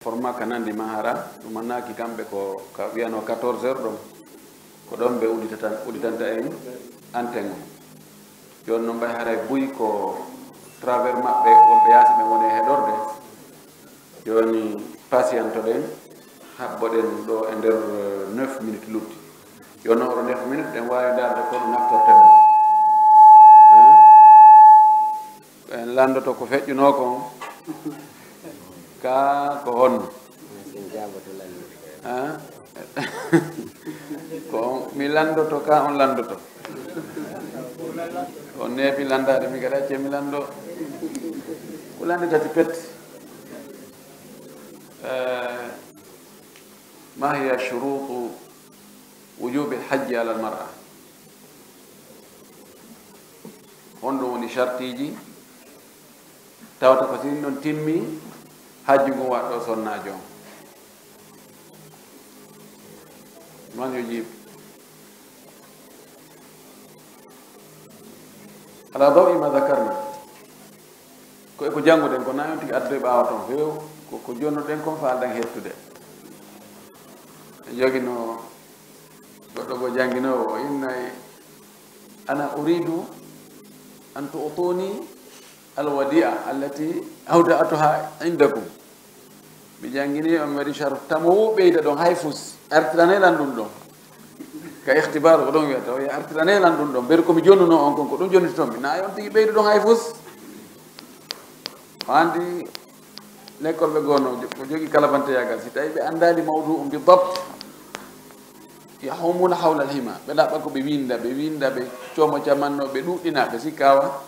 format kanandi mahara manaki kambe ko ka wiano 14 heures ɗon ko ɗon ɓe uditanta en antenne joni noon mbay haray buy ko travers maɓɓe wonɓe yaasi ɓe woni heɗorde joni patiente ɗen haɓɓoɗen ɗo e nder 9 minutes lutti joni noon oɗo 9 minutes ɗen wawi darde ko ɗum naftorten en landoto ko feƴƴuno kon ka ko honno ko mi landoto ka on landoto on neefi landade mi kadi acce mi lando ko lande tati pet ما هي شروط وجوب الحج على المرأة hondo woni shartiji tawata ko sin non timmi hajju go waddo sonnajo man yujib ala dawi ma dhakarna ko jangude ko nayonti adde baawaton few ko jonno den kon faaldan hettude jogino goddo go jangino inna ana uridu an tu'tuni alwadi'a allati awda'atuha indakum bi jangini am wadi sharf tamu beyda don hayfus artane landum don ka ikhtibar ko don wiata o ya artane landum don ber ko mi jonnuno on kon ko dum jonniti ton mi na yon tigi beyda don hayfus andi lekol be gono ko jogi kalabante yagal si tay be andali mawdu'um bi dabt yahumuna hawla al-hima be labba ko be winda be ciomo jamanno be dudina be sikawa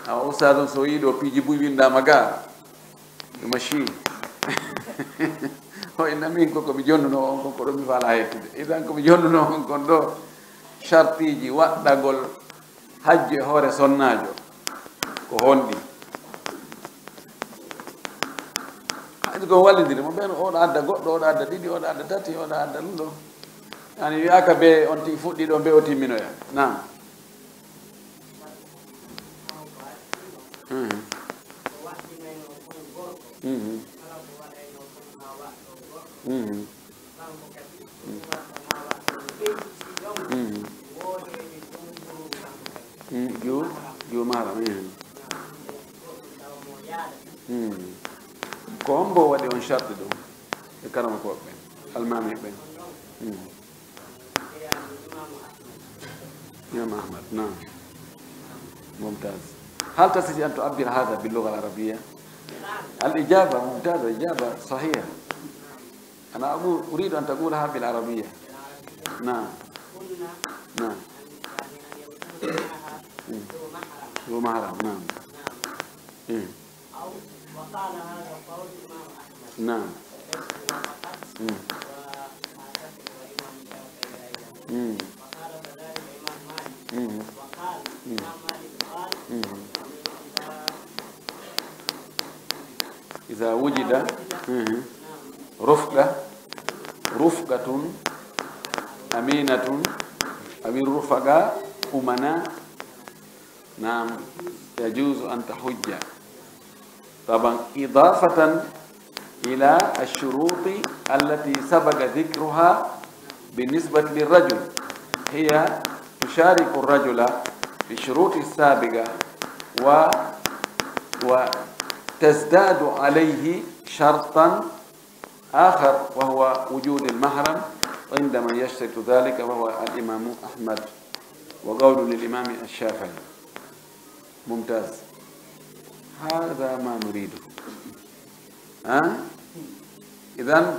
a ustadon so yido piji bu winda maga be machine o ina min ko mi jonnuno on ko do mi fala hettude idan ko mi jonnuno on kon do shartiji waddagol hajje hore sonnajo ko hondi hajje ko wallidire mo ben o adda goddo o adda didi o adda tati o adda lundo ani wiaka be on ti fuddi do be o timminoya na ko ombo wadi on sharti do e karama ko be almami be إمام أحمد نعم ممتاز هل تستطيع أن تعبر هذا باللغة العربية؟ الإجابة ممتازة إجابة صحيحة أنا أريد أن تقولها بالعربية نعم نعم ذو محرم نعم أو وقال هذا قول الإمام أحمد نعم وقال الإمام مالك قال إذا وجد رفقة أمينة أمير رفقة أمنا نعم يجوز أن تحج طبعا إضافة إلى الشروط التي سبق ذكرها بالنسبة للرجل هي تشارك الرجل في الشروط السابقة وتزداد عليه شرطا آخر وهو وجود المحرم عندما يشترط ذلك وهو الإمام أحمد وقول للإمام الشافعي ممتاز هذا ما نريده إذن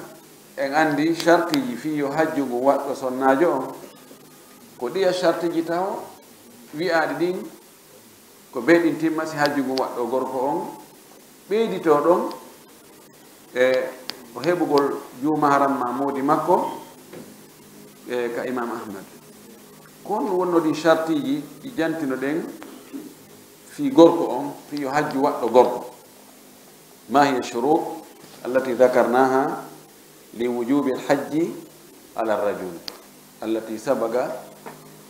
en andi shartiji fi yo hajjugo waddo sonnajo ko diya shartiji taw wi'aade din ko beedin timmasi hajjugo waddo gorko on beedito don e o hebugol juma haram mamudi makko e ka imam ahmad kon wonno di shartiji di jantino den fi gorko on fi yo hajju waddo gorko ma hiya shurut allati dhakarnaha لوجوب الحج على الرجل التي سبق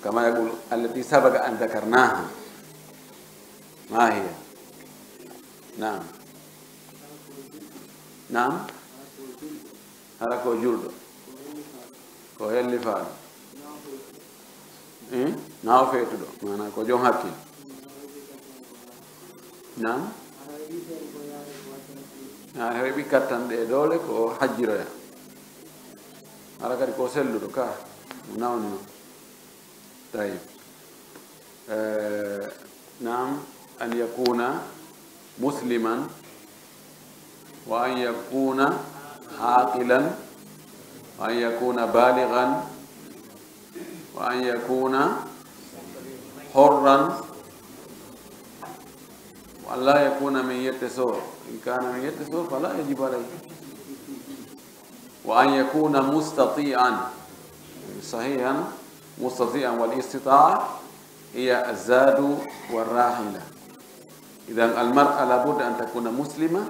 كما يقول التي سبق أن ذكرناها ما هي؟ نعم نعم hara ko julɗo ko hellifaɗo nawo feetuɗo mana ko jom hakkil nam heɓi kattanɗe dole ko hajjiroya hara kadi ko selluɗo ka nawni no tayib nam an yakuna musliman wa an yakuna aqilan wa an yakuna balighan wa an yakuna hurran wa an la yakuna min yettisor in kana min yettisor fala yajibu alayhi wa an yakuna mustati'an sahihan mustati'an wal istita'a hiya azadu والراحلة إذن المرأة لابد أن تكون مسلمة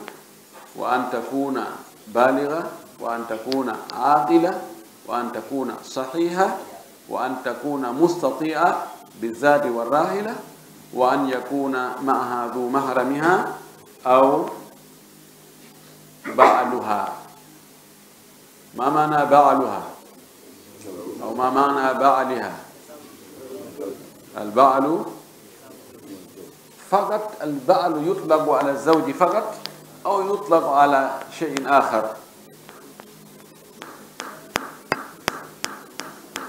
وأن تكون بالغة وأن تكون عاقلة وأن تكون صحيحة وأن تكون مستطيعة بالزاد والراحلة وأن يكون معها ذو محرمها أو بعلها. ما معنى بعلها أو ما معنى بعلها؟ البعل فقط، البعل يطلق على الزوج فقط أو يطلق على شيء آخر؟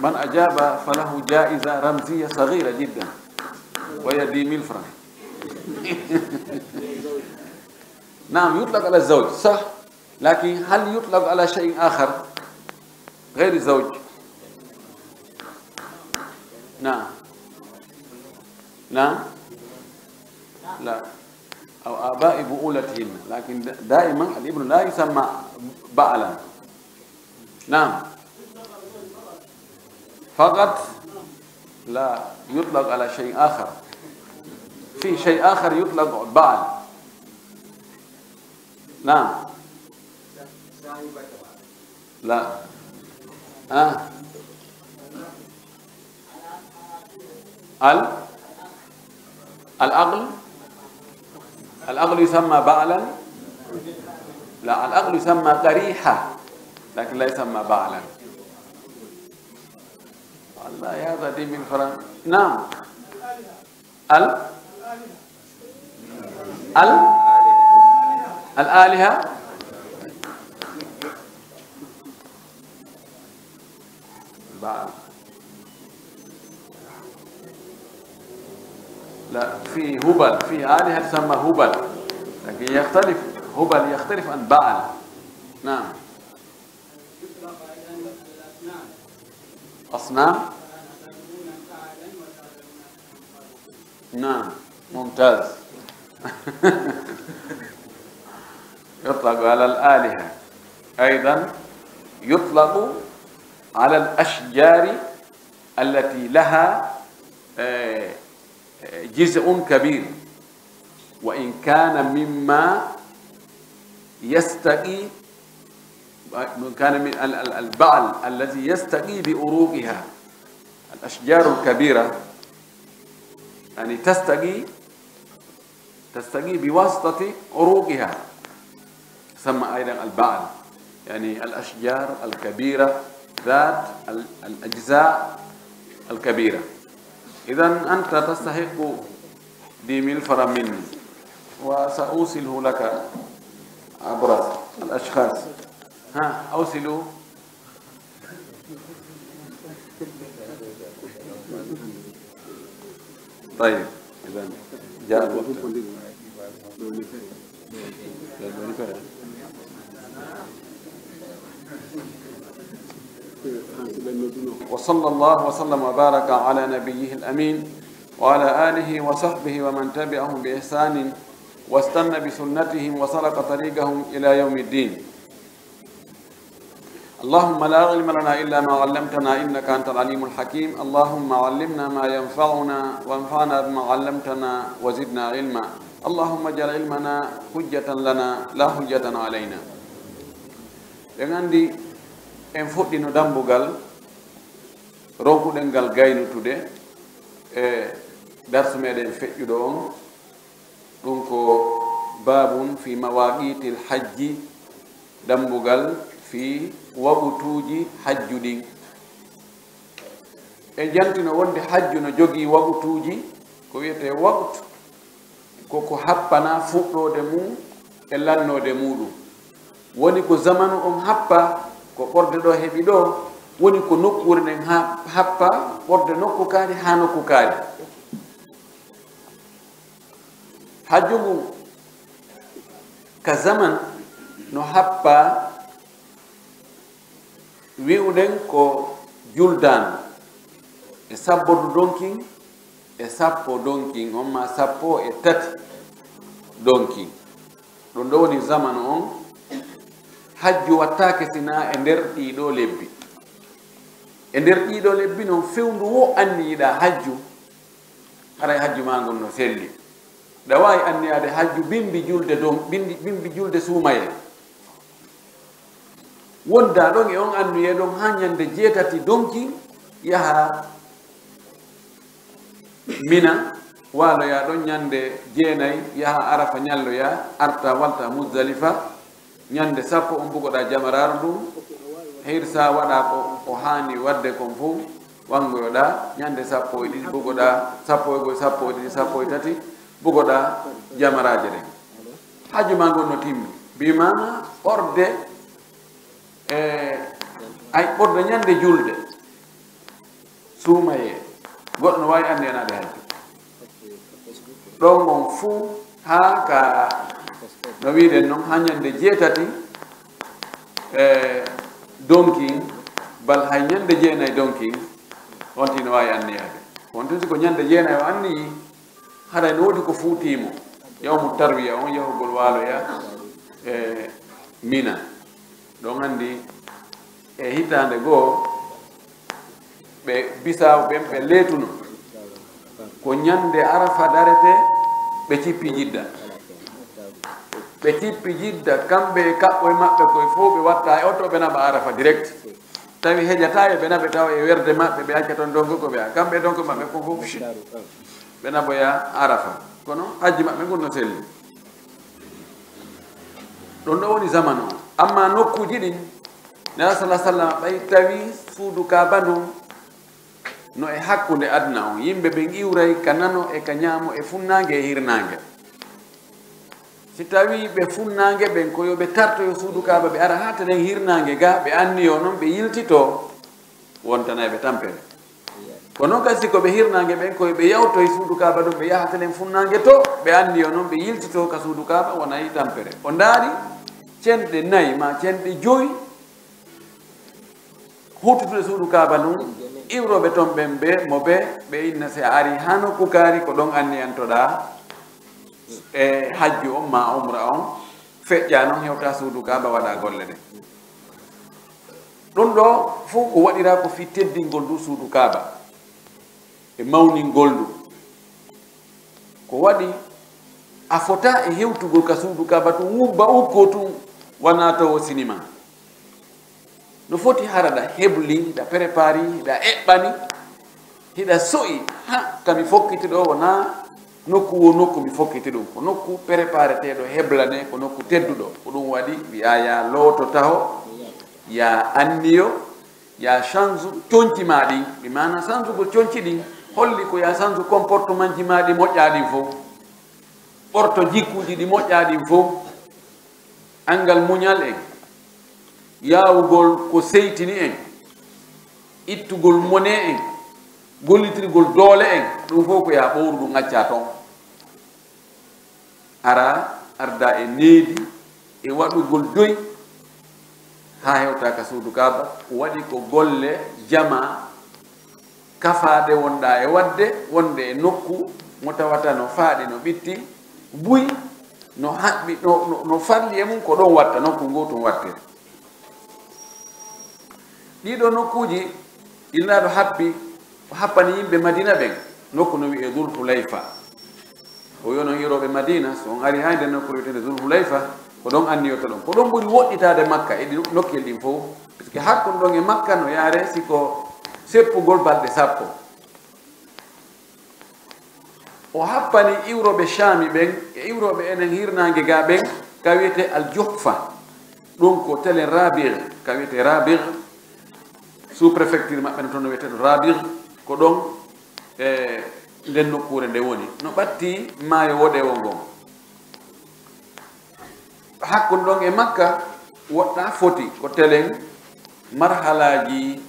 من أجاب فله جائزة رمزية صغيرة جدا وهي دي ملفرة. نعم يطلق على الزوج صح، لكن هل يطلق على شيء آخر غير الزوج؟ نعم نعم لا، أو آباء بؤولتهن، لكن دائما الابن لا يسمى بعلا. نعم فقط، لا يطلق على شيء آخر. في شيء آخر يطلق بعل. نعم لا الأغل يسمى بعلا؟ لا، الأغل يسمى قريحة لكن لا يسمى بعلا. والله هذا دي من فرن. نعم الآلهة بعل. لا، في هبل، في آلهة تسمى هبل، لكن يختلف، هبل يختلف عن بعل. نعم أصنام. نعم ممتاز. يطلق على الآلهة، أيضا يطلق على الأشجار التي لها جزء كبير، وإن كان مما يستقي، كان من البعل الذي يستقي بأروقها. الأشجار الكبيرة يعني تستقي بواسطة عروقها، تسمى أيضا البعل، يعني الأشجار الكبيرة ذات الأجزاء الكبيرة. إذن أنت تستحق دي ملفرة مني، وسأوصله لك عبر الأشخاص. ها أوصلوا. طيب إذن جاء الوقت. وصلى الله وسلم وبارك على نبيه الأمين وعلى آله وصحبه ومن تبعهم بإحسان واستنى بسنتهم وسلك طريقهم إلى يوم الدين. اللهم لا علم لنا إلا ما علمتنا إنك أنت العليم الحكيم. اللهم علمنا ما ينفعنا وانفعنا بما علمتنا وزدنا علما. اللهم اجعل علمنا حجة لنا لا حجة علينا. Dengan di en fuɗɗino dambugal ronkuɗen ngal gaynutude e darsu meɗen feƴƴuɗo on, ɗum ko babun fi mawaqitil hajji, dambugal fi waɓutuji hajju ɗin e jantino wonde hajju no jogii waɓutuji ko wiyete waqtu koko happana fuɗɗode mum e lannode muɗum woni ko zamanu on happa ko ɓorde ɗo heɓi ɗo woni ko nokkure nden happa ɓorde nokku kaari ha nokku kaari hajju ngu ka zaman no happa wi'uɗen ko juldanu e sabbodu donkin e sappo donkin on ma sappo e tati donkin ɗum ɗo woni zamanu on hajju wattake sina e nder ɗiɗo lebbi e nder ɗiɗo lebbi noon fewndu wo anni yiɗa hajju haray hajju ma ngon no selli ɗa wawi anniyade hajju bimbi julde bimbi julde suumaye wonda ɗon e on annuye ɗon ha ñande 7 donki yaha mina waloya ɗon ñande 9 yaha arafa ñalloya arta walta muzdalifa ñande 10 on bugoɗa jamararu ndum hirsa waɗa ko hani wadde kon fof wangoyoɗa ñande 12 bugoɗa 13 bugoɗa jamaraje ɗen hajju ma ngon no timmi bimana ɓorde ay ɓorde ñande julde suumaye goɗɗo no wawi andi enade hajju ɗon on fuu ha ka no wiɗen noon ha ñande 7 donkin bal hay ñande 9 donkin wonti no wawi anniyade wonti siko ñande 9 o anniyi haɗa no woodi ko fuutimo yawmu tarwiya on yahugol waaloya e mina ɗon andi e hitande goo ɓe bisaw ɓen ɓe leetuno ko ñande arafa darete ɓe cippi jidda ɓe cippi jidda kamɓe e kaɓɓo e maɓɓe koye fof ɓe watta e oto ɓe naɓa arafa direct tawi heƴata e ɓe naɓe tawa e werde maɓɓe ɓe acca toon donko ko ɓe kamɓe donko maɓɓe ko fof ɓe naɓoya arafa kono hajji maɓɓe ngon no selli ɗon ɗo woni zamanu o amma nokkuji ɗin nela sala sallam ɓay tawi suudu kaaba ndun no e hakkude aduna on yimɓe ɓen iwray ka nano e ka ñaamo e funnangue e hirnangue si tawi ɓe funnangue ɓen ko yoɓe tartoyo suudu kaaba ɓe ara ha tenen hirnangue ga ɓe anniyo noon ɓe yiltito wontana ɓe tampere kono kasi ko ɓe hirnangue ɓen koye ɓe yawtoye suudu kaaba ɗum ɓe yahatelen funnangue to ɓe anniyo noon ɓe yiltito ka suudu kaaba wonayi tampere o ndaari cenɗe 4 ma cenɗe 5 hututude suudu kaaba ɗum iwroɓe toon ɓen ɓe mo ɓe inna si a ari ha nokku kaari ko ɗon anniyantoɗa e hajju on ma umra on feƴƴa noon hewta suudu kaaba waɗa golle ɗe ɗum ɗo fof ko waɗira ko fi teddingol ndu suudu kaaba e mawningol ndu ko waɗi a fota e hewtugol ka suudu kaaba tum wubba ukko tum wona tawo sinima no foti haraɗa hebli hiɗa prépari hiɗa eɓɓani hiɗa so'i ha kami fokkiti ɗo wona nokku wo nokku mi fokkiti ɗum ko nokku prépareteɗo heblane ko nokku tedduɗo ko ɗum waɗi wiya ya looto taho ya anniyo ya change coñci ma ɗin mi mana changegol coñci ɗin holli ko ya change comportement ji ma ɗi moƴƴaɗin fof ɓorto jikkuji ɗi moƴƴaɗin fof angal muñal en yawugol ko seytini en ittugol mone en gollitirgol doole en ɗum fof ko ya ɓowru ɗum acca toon ara arda e needi e waɗugol doy ha hewta ka suudu kaaba waɗi ko golle jama kafaɗe wonɗa e wadde wonde e nokku mo tawata no faaɗi no ɓitti buy no haɓɓi no falli e mum ko ɗon watta nokku ngo tum wattire ɗiɗo nokkuji ilnaɗo happani yimɓe madina ɓen nokku no wiye Zulhulayfa o yo noon yiroɓe madina so on ari ha nder nokku wiyetede Zulhulayfa ko ɗon anniyoto ɗon ko ɗon ɓuri woɗɗitade makka e nokkel ɗin fof par ce que hakkude ɗon e makka no yaare siko seppugol balɗe 10 o happani iwroɓe chami ɓen e iwroɓe enen hirnangue ga ɓen ka wiyete al juhfa ɗum ko télé rabir ka wiyete rabir sous préfecture maɓɓe ne toon no wiyeteɗo rabir ko ɗon nden nokkure nde woni no ɓatti maayo woɗewo ngon hakkude ɗon e makka woɗɗa foti ko télé marhalaji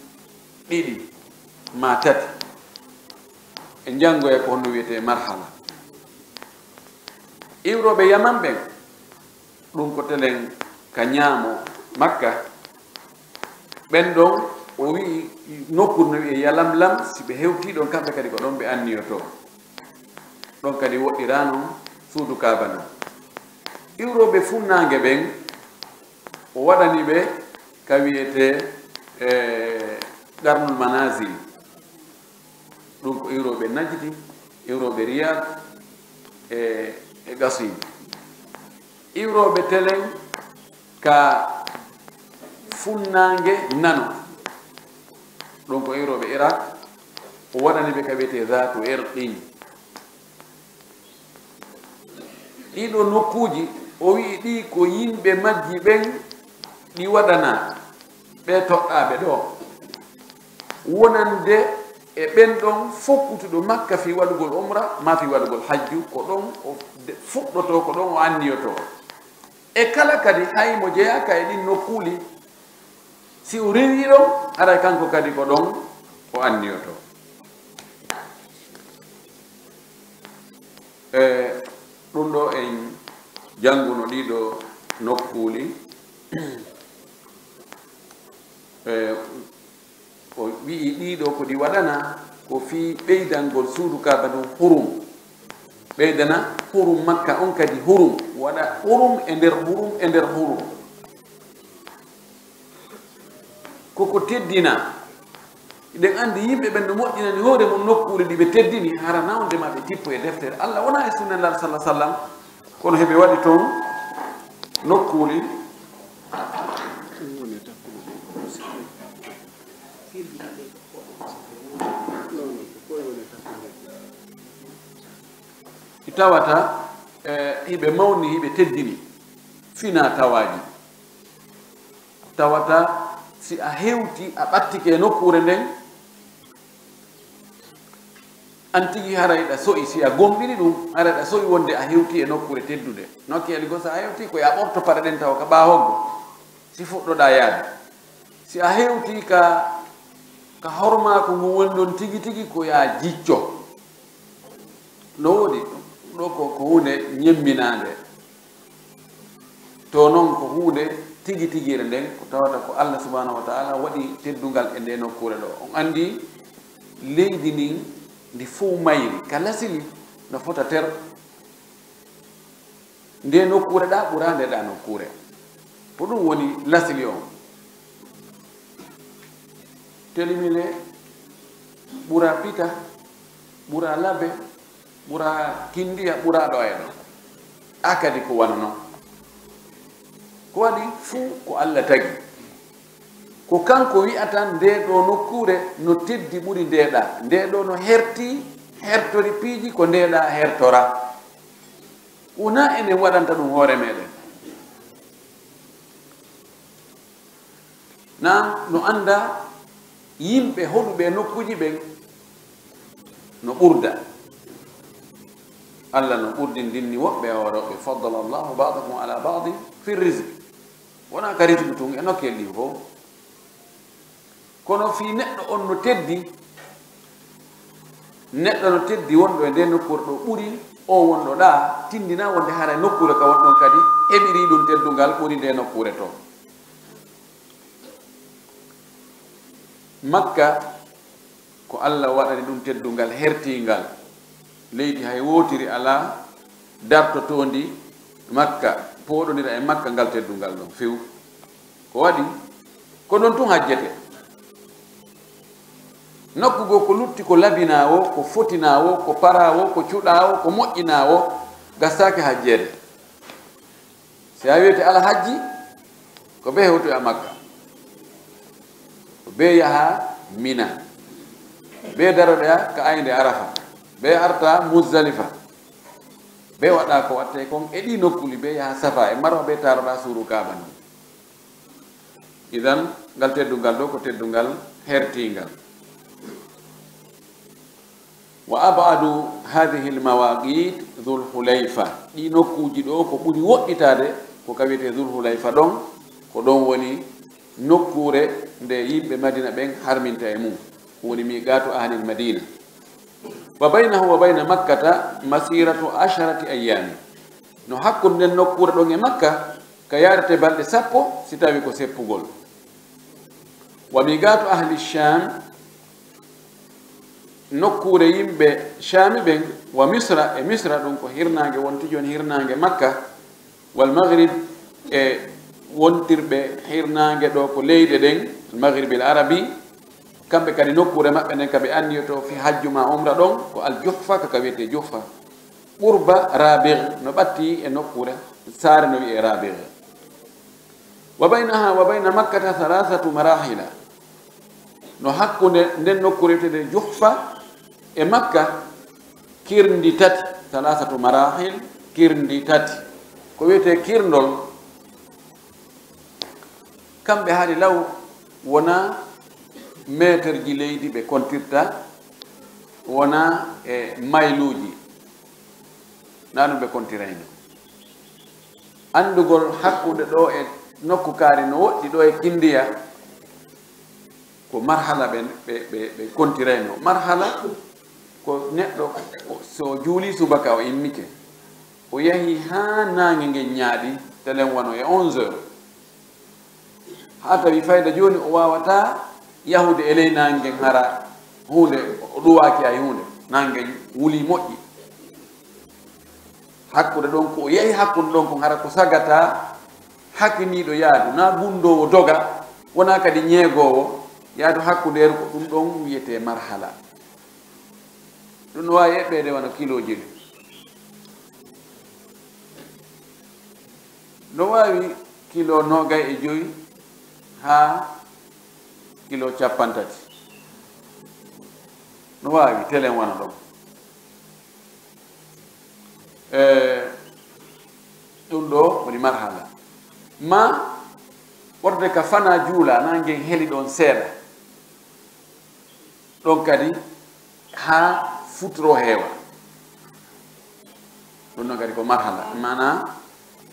ɗiɗi ma tati e janngoye ko honno wiyete marhala iwroɓe yaman ɓen ɗum ko télé ka ñaamo makka ɓen ɗon o wi nokkude no wiye yalamlam si ɓe hewti ɗon kamɓe kadi ko ɗon ɓe anniyoto ɗon kadi woɗɗirano suudu kaaba non iwroɓe funnange ɓen o waɗani ɓe ka wiyete garnul manazil ɗum ko iwroɓe najdi iwroɓe riyad e gasim iwroɓe telen ka funnange nano ɗum ko iwroɓe iraq o waɗani ɓe ka wiyete zatu erqin ɗiɗo nokkuji o wi ɗi ko yimɓe majji ɓen ɗi waɗana ɓe toɗɗaɓe ɗo wonande e ɓen ɗon fokkutuɗo makka fi waɗugol umra ma fi waɗugol hajju ko ɗon o fuɗɗoto ko ɗon o anniyoto e kala kadi hay mo jeyaka e ɗin nokkuli si o rewi ɗon aray kanko kadi ko ɗon o anniyoto ɗum ɗo en jannguno ɗiɗo nokkuli o wi'i ɗiɗo ko ɗi waɗana ko fi ɓeydangol suudu kaaba ɗum hurum ɓeydana hurum makka on kadi hurum waɗa hurum e nder hurum e nder hurum koko teddina ɗen andi yimɓe ɓen no moƴƴinani hoore mum nokkure ɗi ɓe teddini hara nawdema ɓe tippo e deftere allah wona e sunnallah sallah sallam kono heɓe waɗi toon nokkuli tawata hiɓe mawni hiɓe teddini fina tawaji tawata si a hewti a ɓattike nokkure nden an tigi harayɗa soyi si a gomɓini ɗum harayɗa soyi wonde a hewti e nokkure teddude nokkeli go so a hewti koye a ɓorto paɗe ɗen tawa ka ɓahoggo si fuɗɗoɗa yaade si a hewti ka hormako ngu woni ɗon tigi tigi ko ya jicco no woɗi ɗo ko hunde ñemminande to noon ko hunde tigi tigire nden ko tawata ko allah subhanahu wa taala waɗi teddungal e nde nokkure ɗo on andi leydi ndin ndi fof mayri ka lasili no fota ter nde nokkure ɗa ɓura nde ɗa nokkure ko ɗum woni lasili on telimine ɓura pita ɓura labe ɓura kindiya ɓura ɗo e ɗo a kadi ko wana noon ko waɗi fuu ko allah tagi ko kanko wi'ata nde ɗo nokkure no teddi ɓuri ndeɗa nde ɗo no herti hertori piiji ko ndeɗa hertora wona enen waɗanta ɗum hoore meɗen na no anda yimɓe hoɗuɓe nokkuji ɓen no ɓurda allah no ɓurdindinni woɓɓe e hooroɓe faddala allahu badakum ala badin fi risque wona ka risque tun e nokkel ɗin fof kono fi neɗɗo on no teddi neɗɗo no teddi wonɗo e nde nokkure ɗo ɓuri o wonɗo ɗa tindina wonde hara nokkure ka wonɗon kadi heɓiri ɗum teddungal ɓuri nde nokkure to makka ko allah waɗani ɗum teddungal hertingal leydi hay wotiri ala dartotondi makka poɗodira e makka ngal teddungal ɗon few ko waɗi ko ɗon tun hajjete nokkugo ko lutti ko labinawo ko fotinawo ko parawo ko cuɗawo ko moƴƴinawo gastake hajjede si a wiyete ala hajji ko be hewto e makka be yaha mina be daroɗoya ka ayde arafa be arta muzdalifa be waɗa ko watte kon e ɗi nokkuli be yaha safa e marwa be taroɗa suuru kaaba ni idan ngal teddungal ɗo ko teddungal hertingal. Wa abadu hadihi almawaqit dhul hulayfa, ɗi nokkuji ɗo ko ɓuri woɗɗitade ko ka wiyete dhul hulayfa ɗon ko ɗon woni nokkure nde yimɓe madina ɓen harminta e mum, woni miqatu ahli almadina. wa baynahu wa bayna makkata masiratu 10 ayyami, no hakkude nden nokkure ɗon e makka ka yarate balɗe 10 si tawi ko seppugol. wa miqatu ahli sham, nokkure yimɓe shami ɓen, wa misra e misra ɗum ko hirnage wonti joni hirnage makka, wal maghrib e wontirɓe hirnage ɗo ko leyɗe ɗen maghrib al arabi, kamɓe kadi nokkure maɓɓe nden kaɓe anniyoto fi hajjuma umra ɗon ko al juhfa, kaka wiyete juhfa, ɓurba rabir, no ɓatti e nokkure saare no wiye rabir. wa baynaha wa bayna makkata 3 marahila, no hakkude nden nokkure wiyetede juhfa e makka kirndi tati, 3 marahil, kirndi tati. ko wiyete kirndol, kamɓe haali law wona métre ji leydi ɓe kontirta, wona e mayluji, na ɗum ɓe kontirayno. andugol hakkude ɗo e nokku kaari no woɗɗi ɗo e kindiya ko marhala ɓe kontirayno. marhala ko neɗɗo so juuli subaka o immike, o yahi ha nange nge ñaaɗi telen wano e 11 heures, ha tawi fayda joni o wawata yahude e ley nange ngen hara hunde o ɗuwaki ay hunde nange wuli moƴƴi. hakkude ɗon ko o yahi hakkude ɗon ko hara ko sagata hakkiniɗo yaadu, na bundowo doga, wona kadi ñeegowo yaadu hakkuderu, ko ɗum ɗon wiyete marhala. ɗum no wawi eɓɓede wona kiloji ɗi, no wawi kilo 25 ha kilo 30, no wawi telen wona ɗon. ɗum ɗo woni marhala. ma ɓorde ka fana juula nangen heli ɗon seeɗa, ɗon kadi ha futuro heewa, ɗum ɗon kadi ko marhala. mana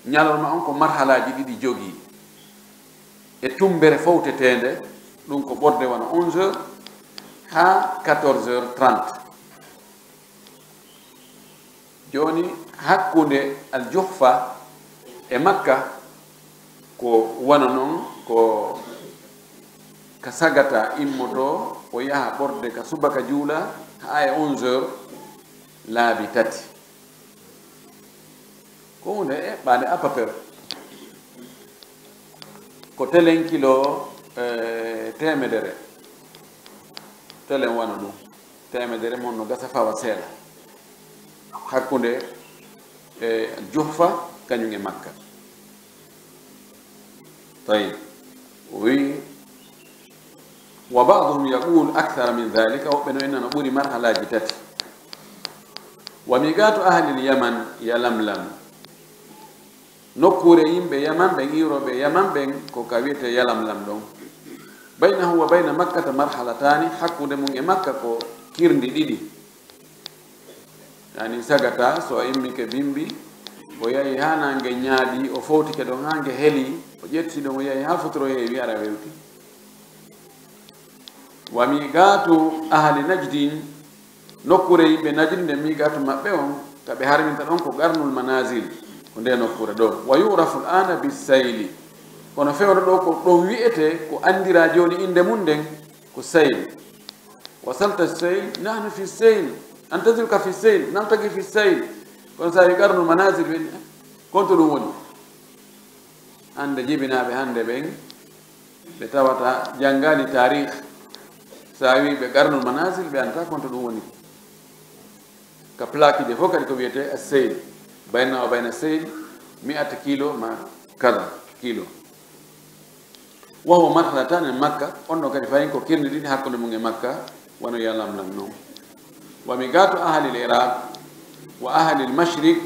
ñalorma on ko marhalaji ɗiɗi jogii e tumbere fowtetende, ɗum ko ɓorde wona 11 heures ha 14 heures 30. joni hakkude al juhfa e makka ko wona noon, ko ka sagata immoto o yaha ɓorde ka subaka juula ha e 11 heures laabi 3, ko hunde eɓɓade à peu près ko telen kilo temedere, telen wona ɗum temedere mon no gasa fawa seeɗa hakkude e juhfa kañum e makka. طيب وبعضهم يقول أكثر من ذلك، وبنو إننا نقول مرحلة جتت. وميقات أهل اليمن يلملم، نقول يم بيمن بيرو بيمن بين كوكاويت يلملم دون، بينه وبين مكة مرحلتان، حكو دمون مكة كو كيرن ديدي، يعني سجتا سو إمك بيمبي وياي هانا نجنيادي وفوتي كدون هانج هلي وجت دون وياي هافترو هي على بيوتي. وميقات أهل نجد نقري بنجد ميقات مبيون كبهار من تلونكو قرن المنازل كنده نقري دون ويعرف الآن بالسيل kono fewro ɗo ko ɗo wi'ete ko andira joni inde mum nden ko sayl. wasalta sayl nahnu fi sayl antazilka fi sayl namtagi fi sayl kono sa wi qarnul manazil ɓen konto ɗum woni hande jibinaɓe hande ɓen ɓe tawata jangali tarih, sa wi ɓe qarnul manazil ɓe anta konto ɗum woni ka plaque de fof kadi ko wiyete sayl bayna o bayna sayl 100 kilo ma kada kilo. وهو مرحلتان من مكة، أنه كان فاين كوكين دين حكوا من مكة وأنه يعلم لهم. وميقات أهل العراق وأهل المشرق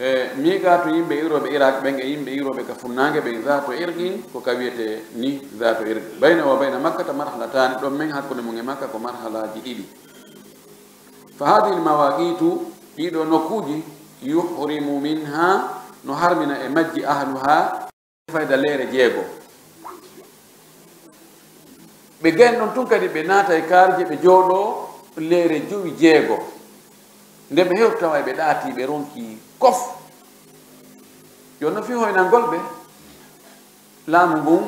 miiqaatu yimɓe iroɓe Irak ɓen e yimɓe iroɓe ka funnaange ɓen zato irqin ko ka wiyete ni zato irqi bayna wa bayna makkata marhalatani ɗon men hakkunde mum e makka ko marhalaji ɗiɗi fa hadihi lmawaqitu ɗiɗo nokkuji yuhrimu minha no harmina e majji ahluha fayda leere jeego ɓe gayn ɗon tun kadi ɓe naata e kaarje ɓe jooɗo leere jowi jeego nde ɓe hew tawa ɓe ɗaati ɓe ronki kof jonno fi hoynangol ɓe laamu ngun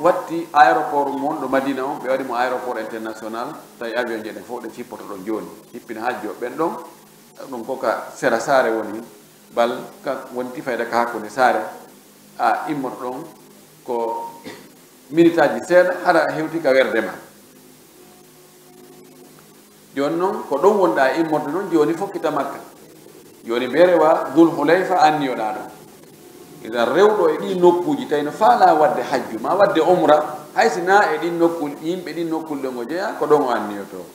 watti aéroport mon ɗo madina on ɓe waɗi mo aéroport international tawi avion je ɗen fof ɗe cippoto ɗon joni hippina hajjo ɓen ɗon ɗum koka sera saare woni bal ka wonti fayda ka hakkunde saare a immoto ɗon ko minute aji seeɗa haɗa hewti ka werdema joni noon ko ɗon wonɗa immorde noon joni fokkita makka joni ɓe rewa dul hulayfa anniyoɗa ɗon idan rewɗo e ɗi nokkuji tawi no faala wadde hajju ma wadde umra haysi na e ɗin nokkul yimɓe ɗin nokkul ɗon o jeeya ko ɗon o anniyoto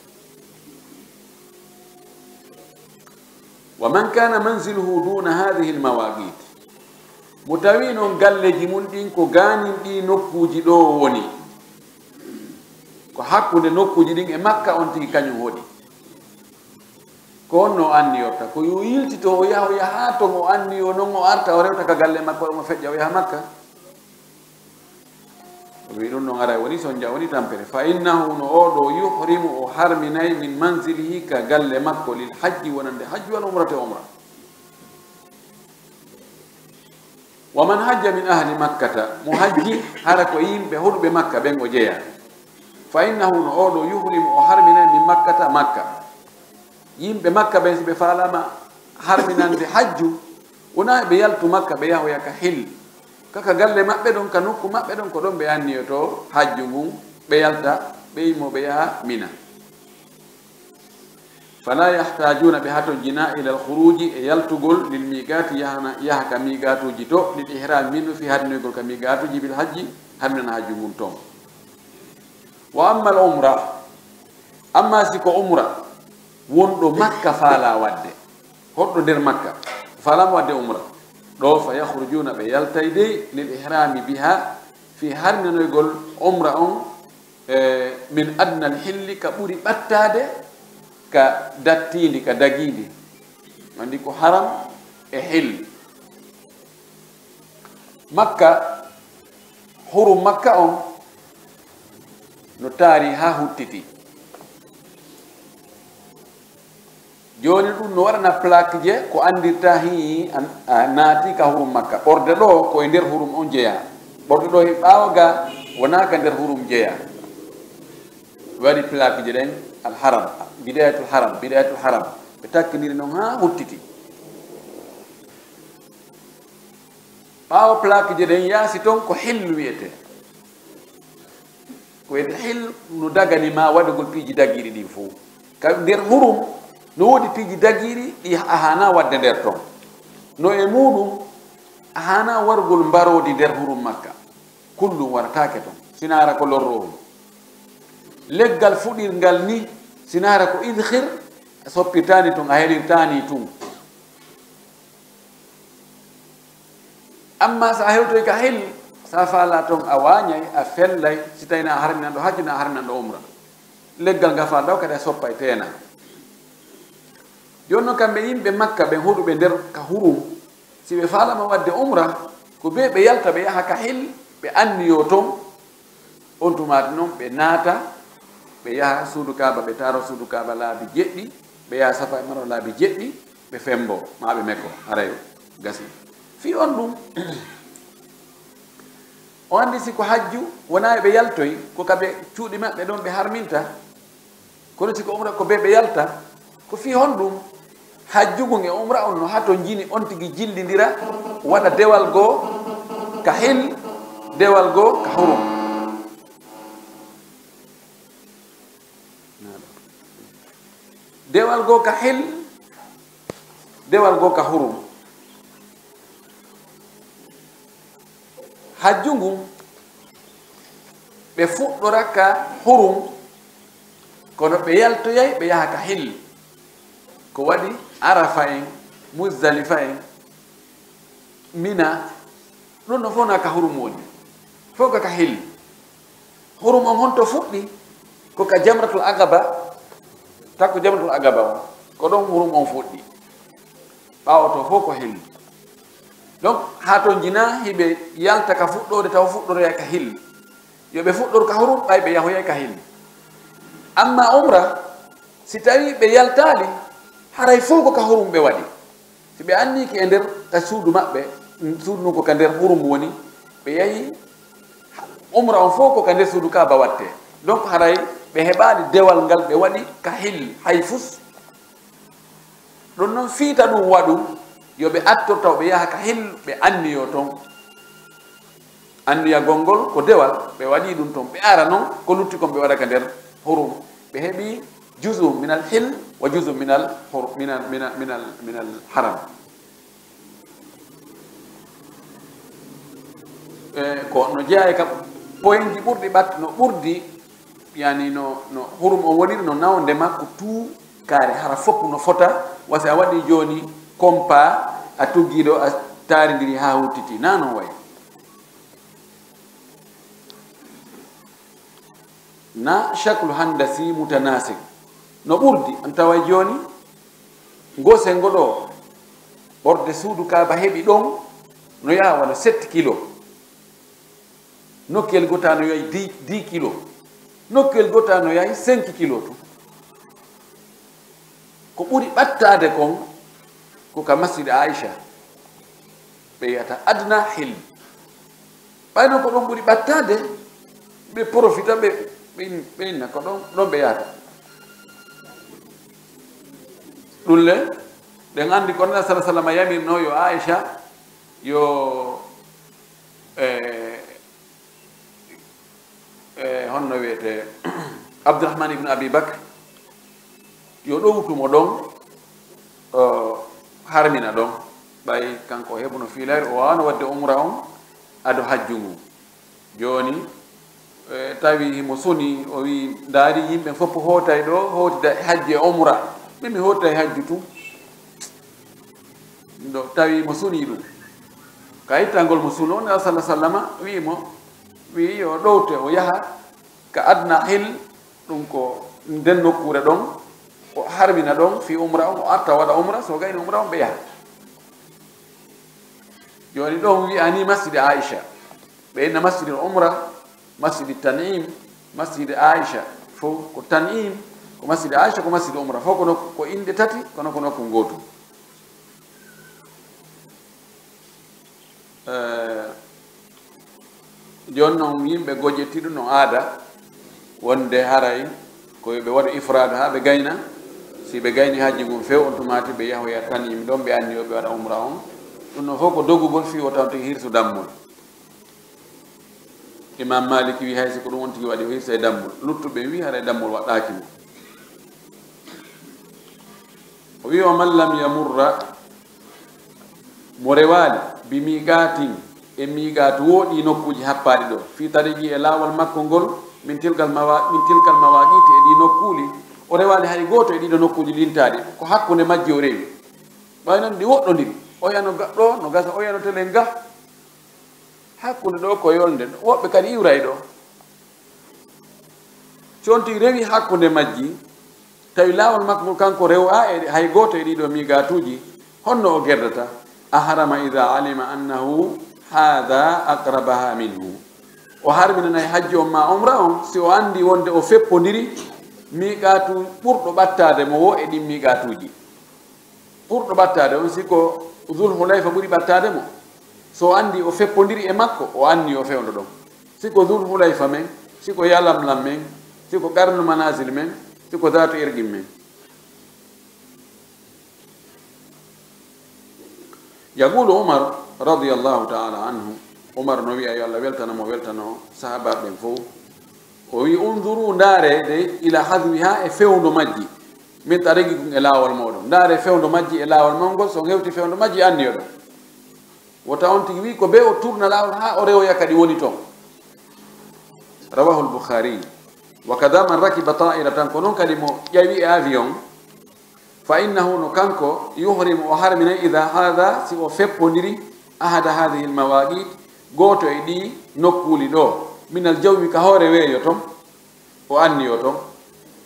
wa man kana manziluhu duna hadihi lmawaqit mo tawi noon galleji mum ɗin ko ganin ɗi nokkuji ɗo woni ko hakkude nokkuji ɗin e makka on tigi kañum hoɗi ko on no anniyorta ko yo yiltito o yaha o yaha ton o anniyo noon o arta o rewta ka galle makko omo feƴƴa o yaha makka o wi ɗum noon ara woni son jawoni tampere fa innahu no oɗo yuhrimu o harminayi min manzilihi ka galle makko lil hajji wonande hajju wal umrate umra wa man hajja min ahli makkata mo hajji hara ko yimɓe huɗuɓe makka ɓen o jeeya fa innahu no oɗo yuhrimu o harminayi min makkata makka yimɓe makka ɓen so ɓe faalama harminande hajju wona ɓe yaltu makka ɓe yahoya ka hil kaka galle maɓɓe ɗon ka nokku maɓɓe ɗon ko ɗon ɓe anniyoto hajju ngun ɓe yalta ɓe yimmo ɓe yaha mina fala yahtajuna ɓe hato jina ila alkhuruji e yaltugol lil miqati yaha ka miqatuji to lil ihram minno fi harminoygol ka miqatuji bil hajji harminana hajju ngun toon wa amma al umra amma siko umra wonɗo makka faala wadde hoɗɗo nder makka faalama wadde umra ɗo fa yahrujuna ɓe yaltay dey lil ihrami biha fi harminoygol umra on min adna al hilli ka ɓuri ɓattade ka dattindi ka dagindi andi ko haram e hill makka hurum makka on no taari ha huttiti joni ɗum no waɗana plaque je ko andirta hi naati ka hurum makka ɓorde ɗo koye nder hurum on jeeya ɓorde ɗo e ɓaawa ga wona ka nder hurum jeeya waɗi plaque je ɗen alharam bidayatul haram ɓe takkidiri noon ha huttiti ɓaawa plaque je ɗen yaasi toon ko hillu wiyete ko wiyete hill no dagani ma waɗugol piiji dagiɗi ɗin fo ka nder hurum no woodi piiji dagiiri ɗi a hana wadde nder toon no e muɗum a hana wargol mbarodi nder hurum makka kullum waratake toon sinara ko lorrohum leggal fuɗirngal ni sinara ko idhir a soppirtani toon a heɗirtani tun amma sa hewtoy ka hel sa faala toon a wañay a fellay si tawina a harminanɗo hajju na a harminanɗo umra leggal nga faal ɗaw kadi a soppa e teena jonno kamɓe yimɓe makka ɓe huɗuɓe nder ka hurum si ɓe faalama wadde umra ko be ɓe yalta ɓe yaha ka hel ɓe anniyo toon on tumati noon ɓe naata ɓe yaha suudu kaaba ɓe taaro suudu kaaba laabi jeɗɗi ɓe yaha safa e maro laabi jeɗɗi ɓe fembo ma ɓe mekko harayo gasi fi on ɗum o andi siko hajju wona ɓe yaltoy ko kaɓe cuuɗi maɓɓe ɗon ɓe harminta kono siko umra ko be ɓe yalta ko fi hon ɗum hajjugu e umra on no hato jini on tigi jillidira waɗa dewal goo ka hel dewal goo ka hurum dewal goo ka hel dewal goo ka hurum hajjugu ɓe fuɗɗora ka hurum kono ɓe yaltoyay ɓe yaha ka hel ko waɗi arafa en muzdalifa en mina ɗon no fof na ka hurum woni fof ka hil hurum on honto fuɗɗi ko ka jamratul agaba takko jamratul agaba on ko ɗon hurum on fuɗɗi ɓawo to fof ko hil donc ha to jina hiɓe yalta ka fuɗɗode taw fuɗɗoroya ka hil yoɓe fuɗɗor ka hurum ɓay ɓe yahoyay ka hil amma umra si tawi ɓe yaltali haray fof ko ka hurum ɓe waɗi si ɓe anniki e nder ka suudu maɓɓe suudu ndu ko ka nder hurum woni ɓe yahi umra on fof ko ka nder suudu kaba watte donc haray ɓe heɓali dewal ngal ɓe waɗi ka hil hay fus ɗum noon fiita ɗum waɗu yoɓe attortaw ɓe yaha ka hil ɓe anniyo toon anniya gongol ko dewal ɓe waɗi ɗum toon ɓe ara noon ko lutti kon ɓe waɗa ka nder hurum ɓe heɓi juzu minal hil wa juzu minal haram ko no jeeya kam point ji ɓurɗi ɓat no ɓurdi yani no hurum on woniri no nawde makko tout kaare hara fopp no fota wasi a waɗi joni compa a tuggiɗo a taridiri ha huttiti na non way na shaklu handasi mutanasik no ɓurdi an tawa joni gose ngoɗo ɓorde suudu kaba heɓi ɗon no yaha wona 7 kilo nokkel gota no yahi 10 kilo nokkel gota no yahi 5 kilo to ko ɓuri ɓattade kon ko ka masjid Aisha ɓe yiyata adna hil ɓayno ko ɗon ɓuri ɓattade ɓe profita ɓe inna ko ɗon ɓe yahata ɗum le ɗen andi ko nana sala sallam yamirno yo Aisha yo honno wiyete Abdourahmane ibne Abi Bakr yo ɗowtumo ɗon harmina ɗon ɓay kanko heɓuno fiilare o wawano wadde umra on ado hajju ngu joni tawi himo soni o wi daari yimɓe fof hootay ɗo hootida hajji e umra ɓe mi hootida e hajju tu ɗo tawi mo suni ɗum ka ittangol mo suno on sallah sallama wimo wi yo ɗowte o yaha ka adna hil ɗum ko nden nokkure ɗon o harmina ɗon fi umra on o arta waɗa umra so gayni umra on ɓe yaha joni ɗon wiyani masjidi Aisha ɓe inna masjidi umra masjidi tanim masjidi Aisha fof ko tanim ko masjidi Aisha ko masjidi umra fof ko inde tati kono ko nokku gotum joni noon yimɓe goƴettiɗo no aada wonde haray koyeɓe waɗa ifrade ha ɓe gayna si ɓe gayni hajji mum few on tumati ɓe yahoya tanim ɗon ɓe anni yo ɓe waɗa umra on ɗum noon fof ko doggugol fi o taw tigi hirsu dammol imam Malik wi hay siko ɗum on tigi waɗi o hirsa e dammol luttuɓe wi haɗa e dammol waɗɗaki mo o wi o man lam yamurra mo rewali bi miqatin e miqat wooɗi nokkuji happaɗi ɗo fi tariji e laawol makko ngol min tilkal mawaqiti e ɗi nokkuli o rewali hay goto e ɗiɗo nokkuji lintaɗi ko hakkude majji o rewi ɓay noon ɗi woɗɗodiri o yano ɗo no gasa o yano telen ga hakkude ɗo ko yolde woɓɓe kadi iwray ɗo conti rewi hakkude majji tawi laawol makko ngol kanko rewa e hay goto e ɗiɗo miqatuji honno o gerdata a harama ida alima annahu hada aqrabaha minhu o harminanayi hajji on ma umra on si o andi wonde o feppodiri miqatu ɓurɗo ɓattade mo wo e ɗin miqatuji ɓurɗo ɓattade on siko Dhul Hulayfa ɓuri ɓattade mo so andi o feppodiri e makko o anni o fewdo ɗon siko Dhul Hulayfa men siko Yalamlam men siko Qarnu Manazil men siko Dhatu Irqim men yaqulu Umar radiyallahu ta'ala anhu Umar no wi'a yo Allah weltano sahabaɓe ɓen fof o wi unduru ndaare de ila hadwiha e fewndo majji min tarigi ɗum e laawol moɗon ndaare fewndo majji e laawol mangol so hewti fewndo majji anniyo ɗon wota on tigi wi ko be o tourna laawol ha o rewoya kadi woni toon rawahu al-Bukhari wa kada man rakiba ta'iratan ko noon kadi mo ƴawi e avion fa innahu no kanko yuhrimu o harmina ida hada si o feppodiri ahada hadihi almawaqit goto e ɗi nokkuli ɗo min aljawmi ka hoore weeyo ton o anniyo ton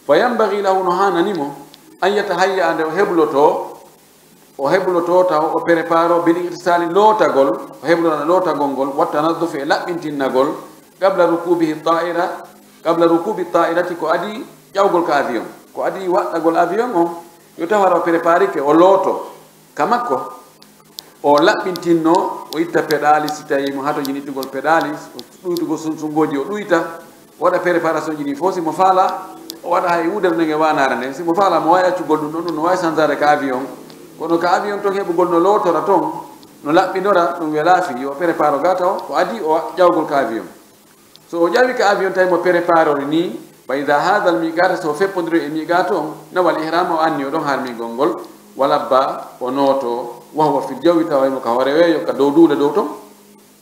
fa yambagi lahu no hananimo an yatahayya ande o hebloto taw o préparo bil ihtisali lootagol o heblona lootagol ngol watta naddufe e laɓɓintinnagol qabla rukubi ta'irati ko adi ƴawgol ka avion ko adi waɗɗagol avion on yo tawara o préparé ke o looto ka makko o laɓɓintinno o itta pédali si tawi mo hato jinitugol pédali o ɗuytugol sunsungoji o ɗuyta waɗa préparation ji ɗi fof simo faala o waɗa hay wudere ndege wanare nde simo faala mo wawi accugol ɗum ɗon ɗum no wawi changare ka avion kono ka avion ton heɓugol no lootora ton no laɓɓinora ɗum welaafi yo prépare o gata o ko adi o ƴawgol ka avion so o ƴawi ka avion tawi mo préparore ni fa ida hada al miqata so feppodiri e miqata on nawal ihrama o anni o ɗon harmigol ngol walabba o nooto wahwa fil jawi tawaymo ka hoore weeyo ka dow duuɗe dow ton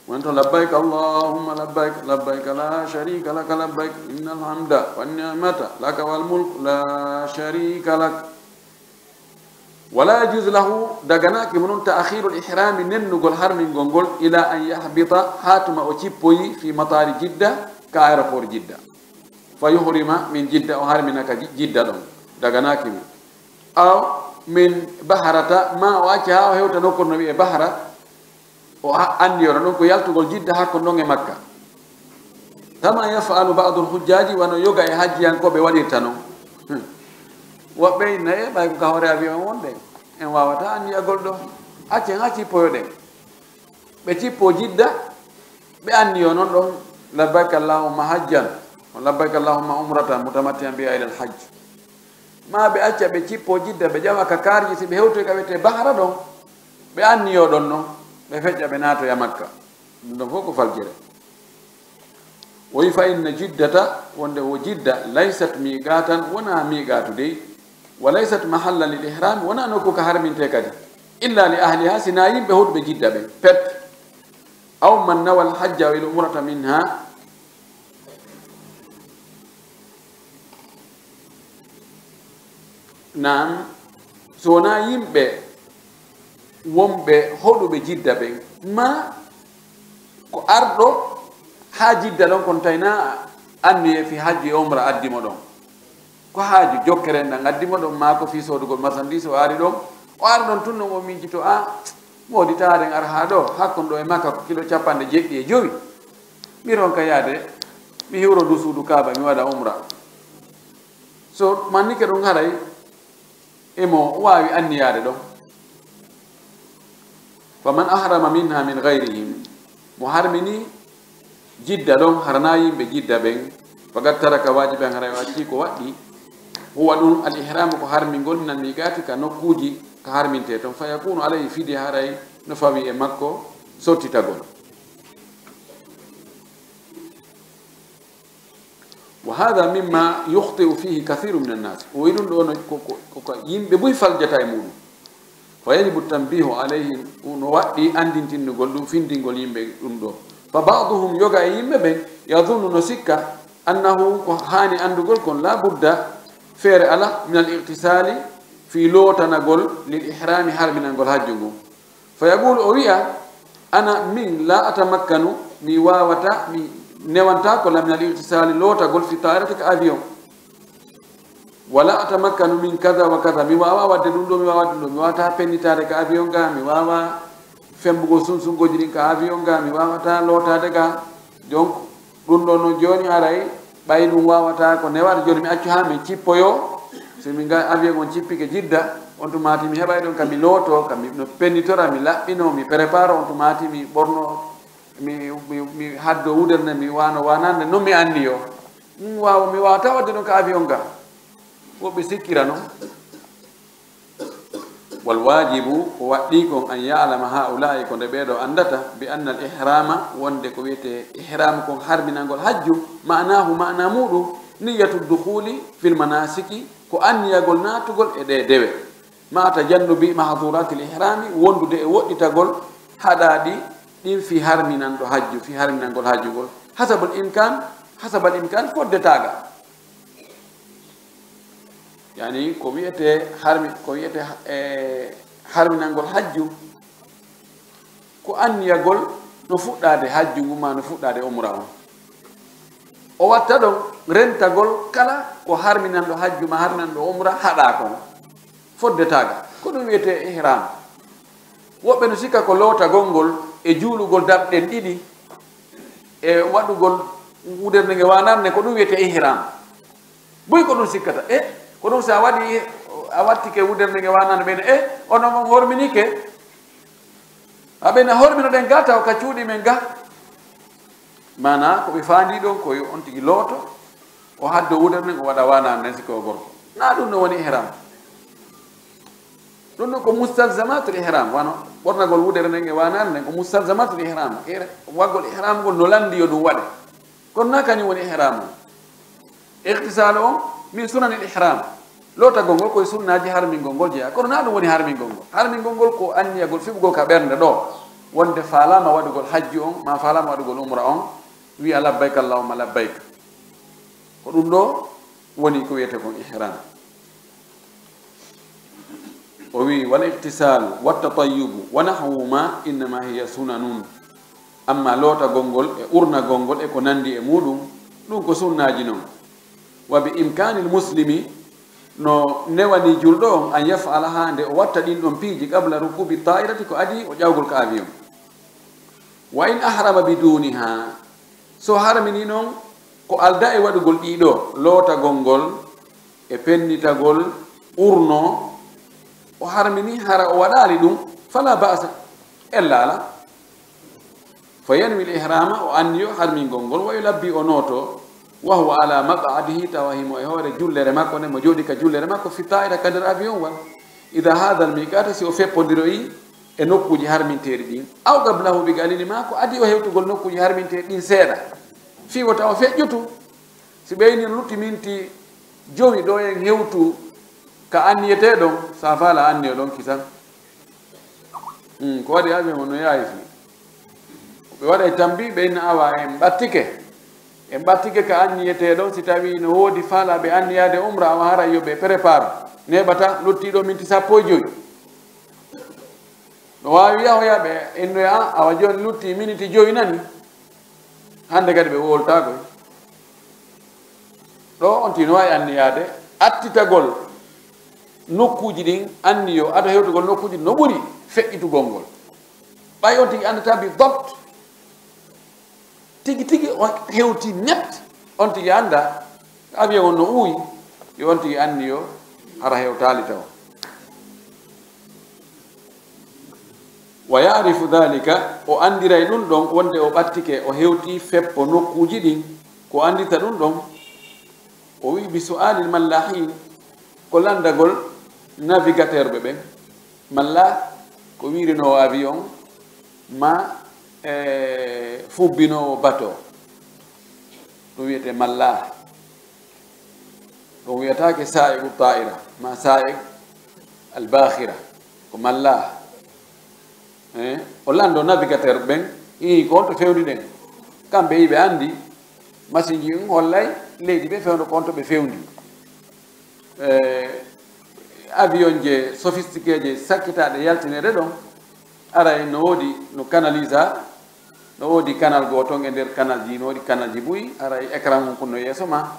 won to labbayka allahumma labbayk labbayka la sharika laka labbayk inna alhamda wanni'mata laka wal mulk la sharika lak wala yajuz lahu daganaki monon ta'khiru al-ihrami nennugol harmingol ngol ila an yahbita hatuma o cippoyi fi matari jidda ka aéroport jidda fa yuhrima min jidda o harmina ka jidda ɗon daganaki mi aw min baharata ma o acca ha o hewta nokkoto no wiye bahara o andiyora ɗon ko yaltugol jidda hakko ɗon e makka kama yafalu ba'du al-hujjaji wano yoga e hajjiyankoɓe waɗirta noon woɓɓe naye ɓay ko ka hoore avion wonɗe en wawata anniyagol ɗo accen ha cippoyoɗen ɓe cippo jidda ɓe anniyo noon ɗon labbayka allahumma hajjan labbayka allahumma umratan mutamattian biha ila alhajj ma ɓe acca ɓe cippo jidda ɓe ƴawa ka karji si ɓe hewtoy ka wiyete bahara ɗon ɓe anniyo ɗon noon ɓe feƴƴa ɓe naatoya makka ɗum ɗon fof ko faljere o wi fa inna jiddata wonde wo jidda laysat miqatan wona miqatu dey wa laysat mahalla lil ihram wona nokku ka harminte kadi illa li ahliha sina yimɓe huɗɓe jidda ɓe pet aw man nawa al hajja wa il umrata minha nam so wona yimɓe wonɓe hoɗuɓe jidda ɓen ma ko arɗo ha jidda ɗon kon tawina anniye fi hajji e umra addimo ɗon ko haaju jokkere ndan addimo ɗon ma ko fi sodugol marchandise o ari ɗon o ari ɗon tun ɗon o miijito a moɗitaren ara ha ɗo hakkon ɗo e makka ko kilo 75 ɓiron ka yaade mi hiwro du suudu kaaba mi waɗa umra so mannike ɗum haray emo wawi anniyade ɗon faman ahrama minha min gayrihim mo harmini jidda ɗon harana yimɓe jidda ɓen fagat taraka wajibe an haray o acci ko waɗɗi huwa ɗum al ihramu ko harmingol minal miqati ka nokkuji ka harminte toon fa yakunu alayhi fidi haray no fawi e makko sottitagol wa hada mimma yukhtiu fihi kathiru min annas o wi ɗum ɗo ko yimɓe boy faljata e muɗum fa yajibu tanbihu alayhim no waɗɗi andintinnugol ɗum findingol yimɓe ɗum ɗo fa baduhum yoga e yimɓe ɓen yadunnu no sikka annahu ko hani andugol kon la budda feere ala min al irtisali fi lootanagol lil ihrami harminangol hajju ngu fa yaqul o wiya ana min la atamakkanu mi wawata mi newanta ko la min al irtisali lootagol fi ta'irati ka avion wala atamakkanu min kaza wa kaza mi wawa wadde ɗum ɗo mi wawa ɗum ɗo mi wawata pennitade ka avion ga mi wawa fembugo sunsungoji ɗin ka avion ga mi wawata lootade ga donc ɗum ɗo no joni aray ɓay ɗum wawata ko newata joni mi accu ha mi cippoyo somi ga avion on cippike jidda on tumati mi heɓay ɗon kami looto kami no pennitora mi laɓɓino mi prépare on tumati mi ɓorno mi haddo wuderne mi wano wanande non mi anndi yo mi wawata wadde ɗon ka avion ga woɓɓe sikkira noon wal wajibu ko waɗɗi kon an yalama haulai ko nde ɓeeɗo andata bi anna al ihrama wonde ko wiyete ihram kon harminangol hajju manahu mana muɗum niyatu dukhuli fil manasiki ko anniyagol natugol e ɗe dewe ma tajannubi mahdurati l ihrami wondude e woɗɗitagol haɗaɗi ɗin fi harminanɗo hajju fi harminangol hajjugol hasabal imkan foddetaga yani ko wiyete harminangol hajju ko anniyagol no fuɗɗade hajju nguma no fuɗɗade umra on o watta ɗon rentagol kala ko harminanɗo hajju ma harminanɗo umra haɗa kon foddetaga ko ɗum wiyete ihram woɓɓe no sikka ko lootagol ngol e juulugol dabɗen ɗiɗi e waɗugol wuderde nge wanarne ko ɗum wiyete ihram boy ko ɗum sikkata ko ɗum sa waɗi a wattike wuderde nge wanarne ɓene onon on horminike aɓena horminoɗen ga taw ka cuuɗi men ga mana ko ɓe faandi ɗon koye on tigi looto o haddo wuderne o waɗa wanarne nden sikka o gorko na ɗum no woni ihram ɗum ɗo ko mustalzamatul ihram wano ɓornagol wudere nden e wanare nden ko mustalzamatul ihram waggol ihram ngol no landi yo ɗum waɗe kono na kañum woni ihram o ihtisal on min sunanil ihram lootagol ngol koye sunnaji harmingol ngol jeeya kono na ɗum woni harmingol ngol harmingol ngol ko anniyagol fiɓugol ka ɓernde ɗo wonde falama waɗugol hajju on ma falama waɗugol umra on wiya labbayka allahumma labbayka ko ɗum ɗo woni ko wiyete kon ihram o wi wal ihtisal wattatayyubu wa nahwuma innama hiya sunanun amma lootagol ngol e urnagol ngol e ko nandi e muɗum ɗum ko sunnaji noon wa bi imkanil muslimi no newani julɗo on an yafala ha nde o watta ɗin ɗon piiji qabla rukubi ta'irati ko adi o ƴawgol ka avion wa in ahrama biduniha so harmini noon ko alda e waɗugol ɗiɗo lootagol ngol e pennitagol urno o harmini hara o waɗali ɗum fala ba'sa ellala fa yanwi l-ihrama o anniyo harmingol ngol wa yulabbi o nooto wa huwa ala maq'adihi tawa himo e hoore jullere makko nde mo jooɗi ka jullere makko fi ta'ira ka nder avion wal ida hada al miqata si o feppodiroyi e nokkuji harminteɗi ɗin aw qablahu bi galili ma ko adi o hewtugol nokkuji harminteɗi ɗin seeɗa fiwota o feƴƴutu si ɓeyni lutti minti jowi ɗo en hewtu ka anniyete ɗon sa faala anniyo ɗon kisan ko waɗi avion o no yaawi fi ɓe waɗa tambi ɓeyna awa en ɓattike ka anniyete ɗon si tawi no woodi faalaɓe anniyade umra awa hara yo ɓe prépare neɓata luttiɗo minti 15 no wawi yahoya ɓe ennoya awa joni lutti miniti 5 nani hande kadi ɓe woltakoy ɗo on tino wawi anniyade attitagol nokkuji ɗin anniyo aɗa hewtugol nokkuji no ɓuri feƴƴitugol ngol ɓay on tigi andata bi dopt tigi tigi on hewti net on tigi anda avion on no uuyi yo on tigi anniyo hara hewtali taw wa yarifu dhalika o andiray ɗum ɗon wonde o ɓattike o hewti feppo nokkuji ɗin ko andita ɗum ɗon o wi bi su'alil mallahin ko landagol navigateur ɓe ɓen malla ko wirinowo avion ma fubbinowo bateau ɗum wiyete malla ɗum wiyatake sa'iqu ta'ira ma sa'iq albahira ko malla o lando navigateur ɓen ko honto fewndi ɗen kamɓe yiɓe andi machine ji hollay leydi ɓe fewndo ko honto ɓe fewndi avion je sophistiqué je sakkitaɗe yaltinede ɗon ara no woodi no canalisa no woodi canal goo ton e nder canal ji no woodi canal ji ɓuyi ara écran mum kunno yeeso ma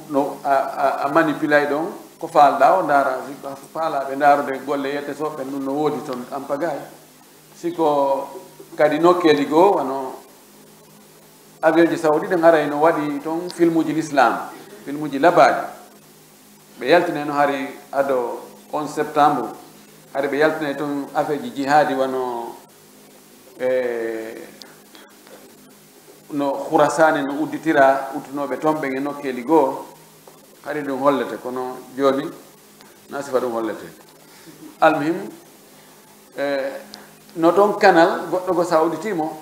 no a manipulay ɗon ko faalɗa o ndaara faalaɓe ndaarude golle yette soɓɓen ɗum no woodi toon ampagay siko kadi nokkeli goo wano avion ji saudi ɗen aray no waɗi toon film uji l'islam film uji labaji ɓe yaltine no hari ado 11 septembre hari ɓe yaltine toon affaire ji jihadi wano no khurasani no udditira uttunoɓe toon ɓen e nokkeli goo hari ɗum hollete kono joni na sifa ɗum hollete almuhim no toon canal goɗɗo go sa udditimo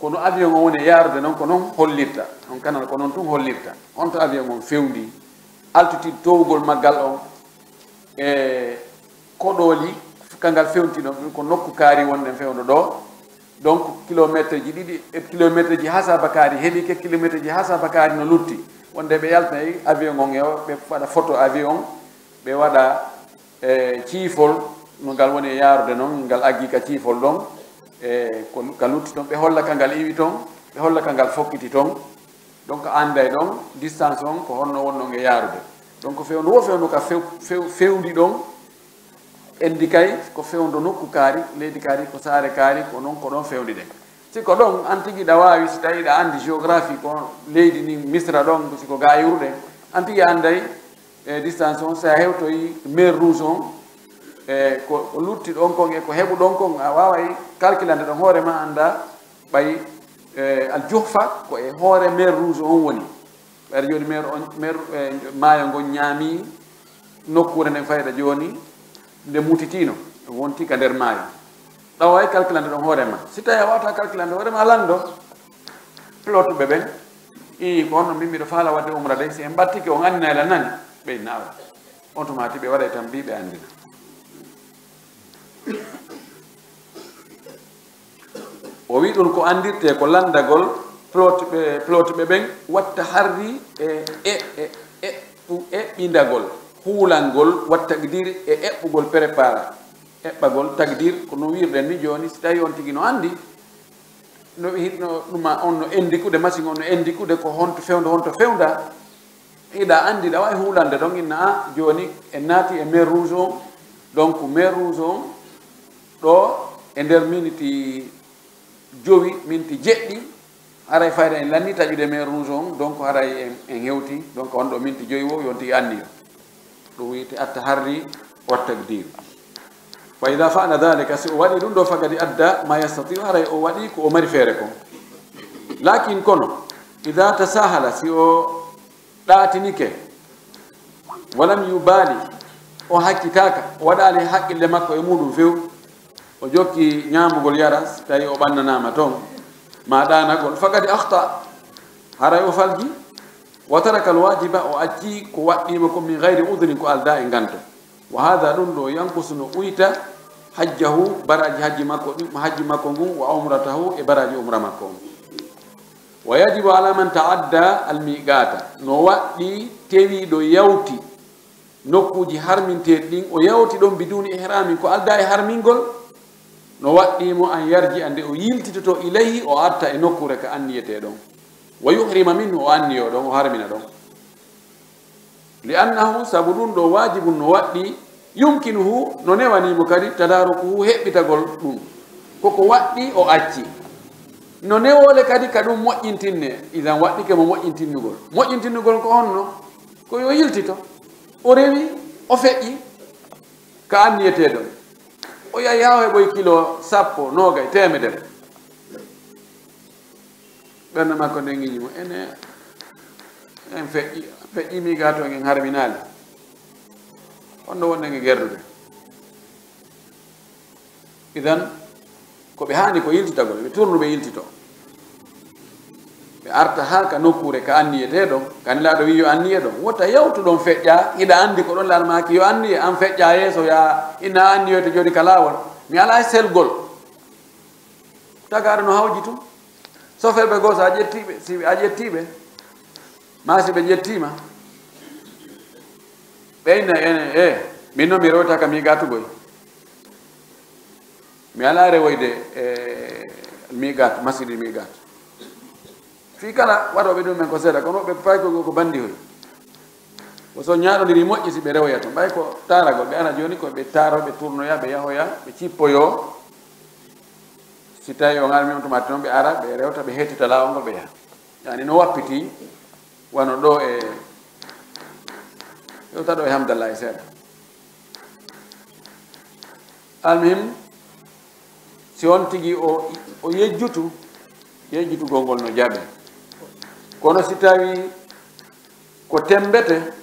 kono avion o woni yaarude noon ko noon hollirta on canal ko noon tun hollirta on to avion on fewndi altitude towugol maggal on e koɗoli kangal fewntino ko nokku kaari wonɗen fewndo ɗo donc kilométre ji ɗiɗi e kilométre ji ha saba kaari heeɓi ke kilométre ji ha saba kaari no lutti wonde ɓe yaltinayi avion on e ɓe waɗa photo avion ɓe waɗa ciifol no ngal woni yaarude noon ngal aggi ka ciifol ɗon e ko ka lutti toon ɓe holla ka ngal iwi toon ɓe holla ka ngal fokkiti toon donc anday ɗon distance on ko honno wonno e yaarude donc fewndu wo fewndu ka fewndi ɗon endi kay ko fewndu nokku kaari leydi kaari ko saare kaari ko noon ko ɗon fewndi ɗen siko ɗon an tigi ɗa waawi so tawi ɗa anndi géographie ko leydi ni misra ɗon siko ga yurɗe an tigi anday e distance on sa hewtoyi mer rouge on e ko lutti ɗon kon e ko heɓu ɗon kon a waaway calculande ɗon hoore ma annda ɓay al juhfa ko e hoore mer rouge on woni ɓayde jooni mer maayo ngon ñaami nokkure nden fayda jooni nde mutitino wonti ka nder maayo ɗaw way calculande ɗon hoore ma si tawi a wawata calculande hoore ma lando plotuɓe ɓen i ko honno mbimmiɗo faala wadde umra de si en mbattike on andina ela nani ɓey naawa automatique ɓe waɗay tan mbiɓe andina o wi ɗum ko andirte ko landagol plotuɓe ɓen watta harri eɓɓindagol huulangol watta tagdir e eɓɓugol prépara eɓɓagol tagdir ko no wirɗen ni joni si tawi on tigi no andi no hitno ɗuma on no endikude machine on no endikude ko honto fewda iɗa andi ɗa wawi huulande ɗon inna a joni en naati e mer rouge on donc mer rouge on ɗo e nder miniti 5 minti 7 haray fayda en lanni taƴude mer rouge on donc haray en hewti donc on ɗo minti 5 o yon tigi anniyo ɗum wiyete atta harri wat tagdir wa ida fa'ala dhalika si o waɗi ɗum ɗo fagadi adda ma yastatiu haray o waɗi ko o mari feere kon lakin kono ida tasahala si o ɗaatinike walam yubali o hakkitaka o waɗali haqqille makko e muɗum few o jokki ñamugol yara si tawi o ɓannanama toon ma ɗanagol fagadi akhta haray o falji wa taraka alwajiba o acci ko waɗɗima ko min gayri udrin ko alda e ganto wa hada ɗum ɗo yankusu no ɓuyta hajjahu baraji hajji makko ngun wa umratahu e baraji umra makko on wa yajibu ala man taadda almiqata no waɗɗi tewiɗo yawti nokkuji harminteɗi ɗin o yawti ɗon biduni ihramin ko alda e harmingol no waɗɗimo an yarji ande o yiltitoto ilayhi o arta e nokkure ka anniyete ɗon wa yuhrima minhu o anniyo ɗon o harmina ɗon li annahu sabu ɗum ɗo wajibum no waɗɗi yumkinuhu no newanimo kadi tadarukuhu heɓɓitagol ɗum koko waɗɗi o acci no newole kadi ka ɗum moƴƴintinne idan waɗɗike mo moƴƴintinnugol ko honno ko yo yiltito o rewi o feƴƴi ka anniyeteɗon o yahi ha heɓoy kilo 10 nogay temedere ɓernde makko nde giñimo en feƴƴimi ga to en harminali honno wonde nge gerdude idan ko ɓe hani ko yiltitagol ɓe turnuɓe yiltito ɓe arta ha ka nokkure ka anniyeteɗon kanilaɗo wi yo anniye ɗon wotta yawtuɗon feƴƴa iɗa andi ko ɗon lalmaki yo anniye an feƴƴa yeeso ya inna anniyoyte joni ka lawol mi ala selgol tagaɗo no hawji tum sofelɓe goo so a ƴettiɓe si a ƴettiɓe ma si ɓe ƴettima ɓeyna ene min noon mi rewta ka miigatugoy mi ala rewoyde miigat masidi miigat fi kala waɗoɓe ɗum men ko seeɗa kono ɓe pay ko bandi hoy so ñaɗodiri moƴƴi si ɓe rewoya to ɓay ko taragol ɓe ana joni koɓe taroɓe tournoya ɓe yahoya ɓe cippoyo si tawi o ngalmi on tomati noon ɓe ara ɓe rewta ɓe hettita lawol ngol ɓe yaha yani no wappiti wano ɗo e yewta ɗo e hamdallah e seeɗa almuhim si on tigi o yejjutugol ngol no jaɓe kono si tawi ko tembete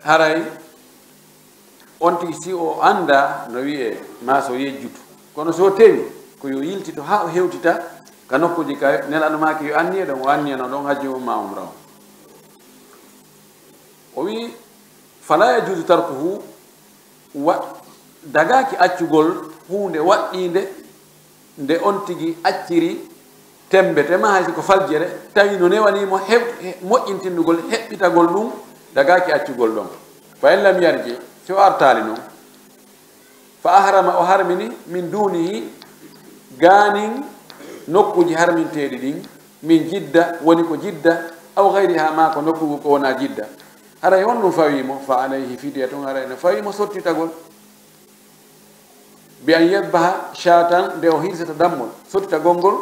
haray on tigi si o anda no wiye ma so yejjutu kono so tewi ko yo yiltito ha o hewtita ka nokkuji ka nelaɗo maki yo anniye ɗon o anniyano ɗon hajji mum ma umra o wi fala yajuzu tarkuhu dagaki accugol hunde waɗɗinde nde on tigi acciri tembe tema haysi ko faljere tawi no newanimo moƴƴintindugol heɓɓitagol ɗum dagaki accugol ɗon fa in lam yarji so artali noon fa ahrama o harmini min dunihi ganin nokkuji harminteɗi ɗin min jidda woni ko jidda aw gayriha ma ko nokkugu ko wona jidda haray on ɗum fawimo fa alayhi fidya tun haray no fawimo sottitagol bi an yadbaha shatan nde o hirsata dammol sottita gongol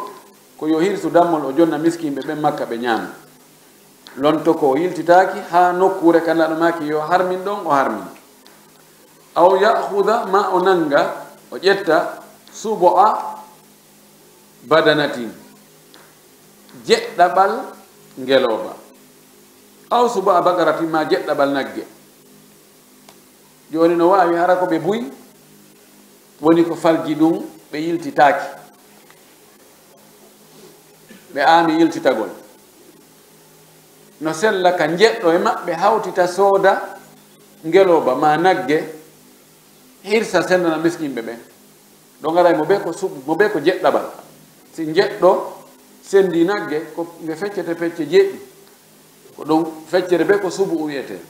ko yo hirsu dammol o jonna miskimɓe ɓen makka ɓe ñaami lonto ko o yiltitaki ha nokkure kanlaɗo maki yo harmin ɗon o harmin aw yahuda ma o nanga o ƴetta subo'a badanatin jeɗɗaɓal ngeloba aw subo'a bagaratin ma jeɗɗaɓal nagge joni no wawi hara ko ɓe buy woni ko falji ɗum ɓe yiltitaki ɓe aami yiltitagol no sella ka jeɗɗo e maɓɓe hawtita sooda ngeloba ma nagge hirsa sendana miskimɓe ɓen ɗo garay mo ɓe ko jeɗɗaɓal si jeɗɗo sendi nagge ko nge feccete pecce jeeɗɗi ko ɗum feccere ɓe ko subu wiyete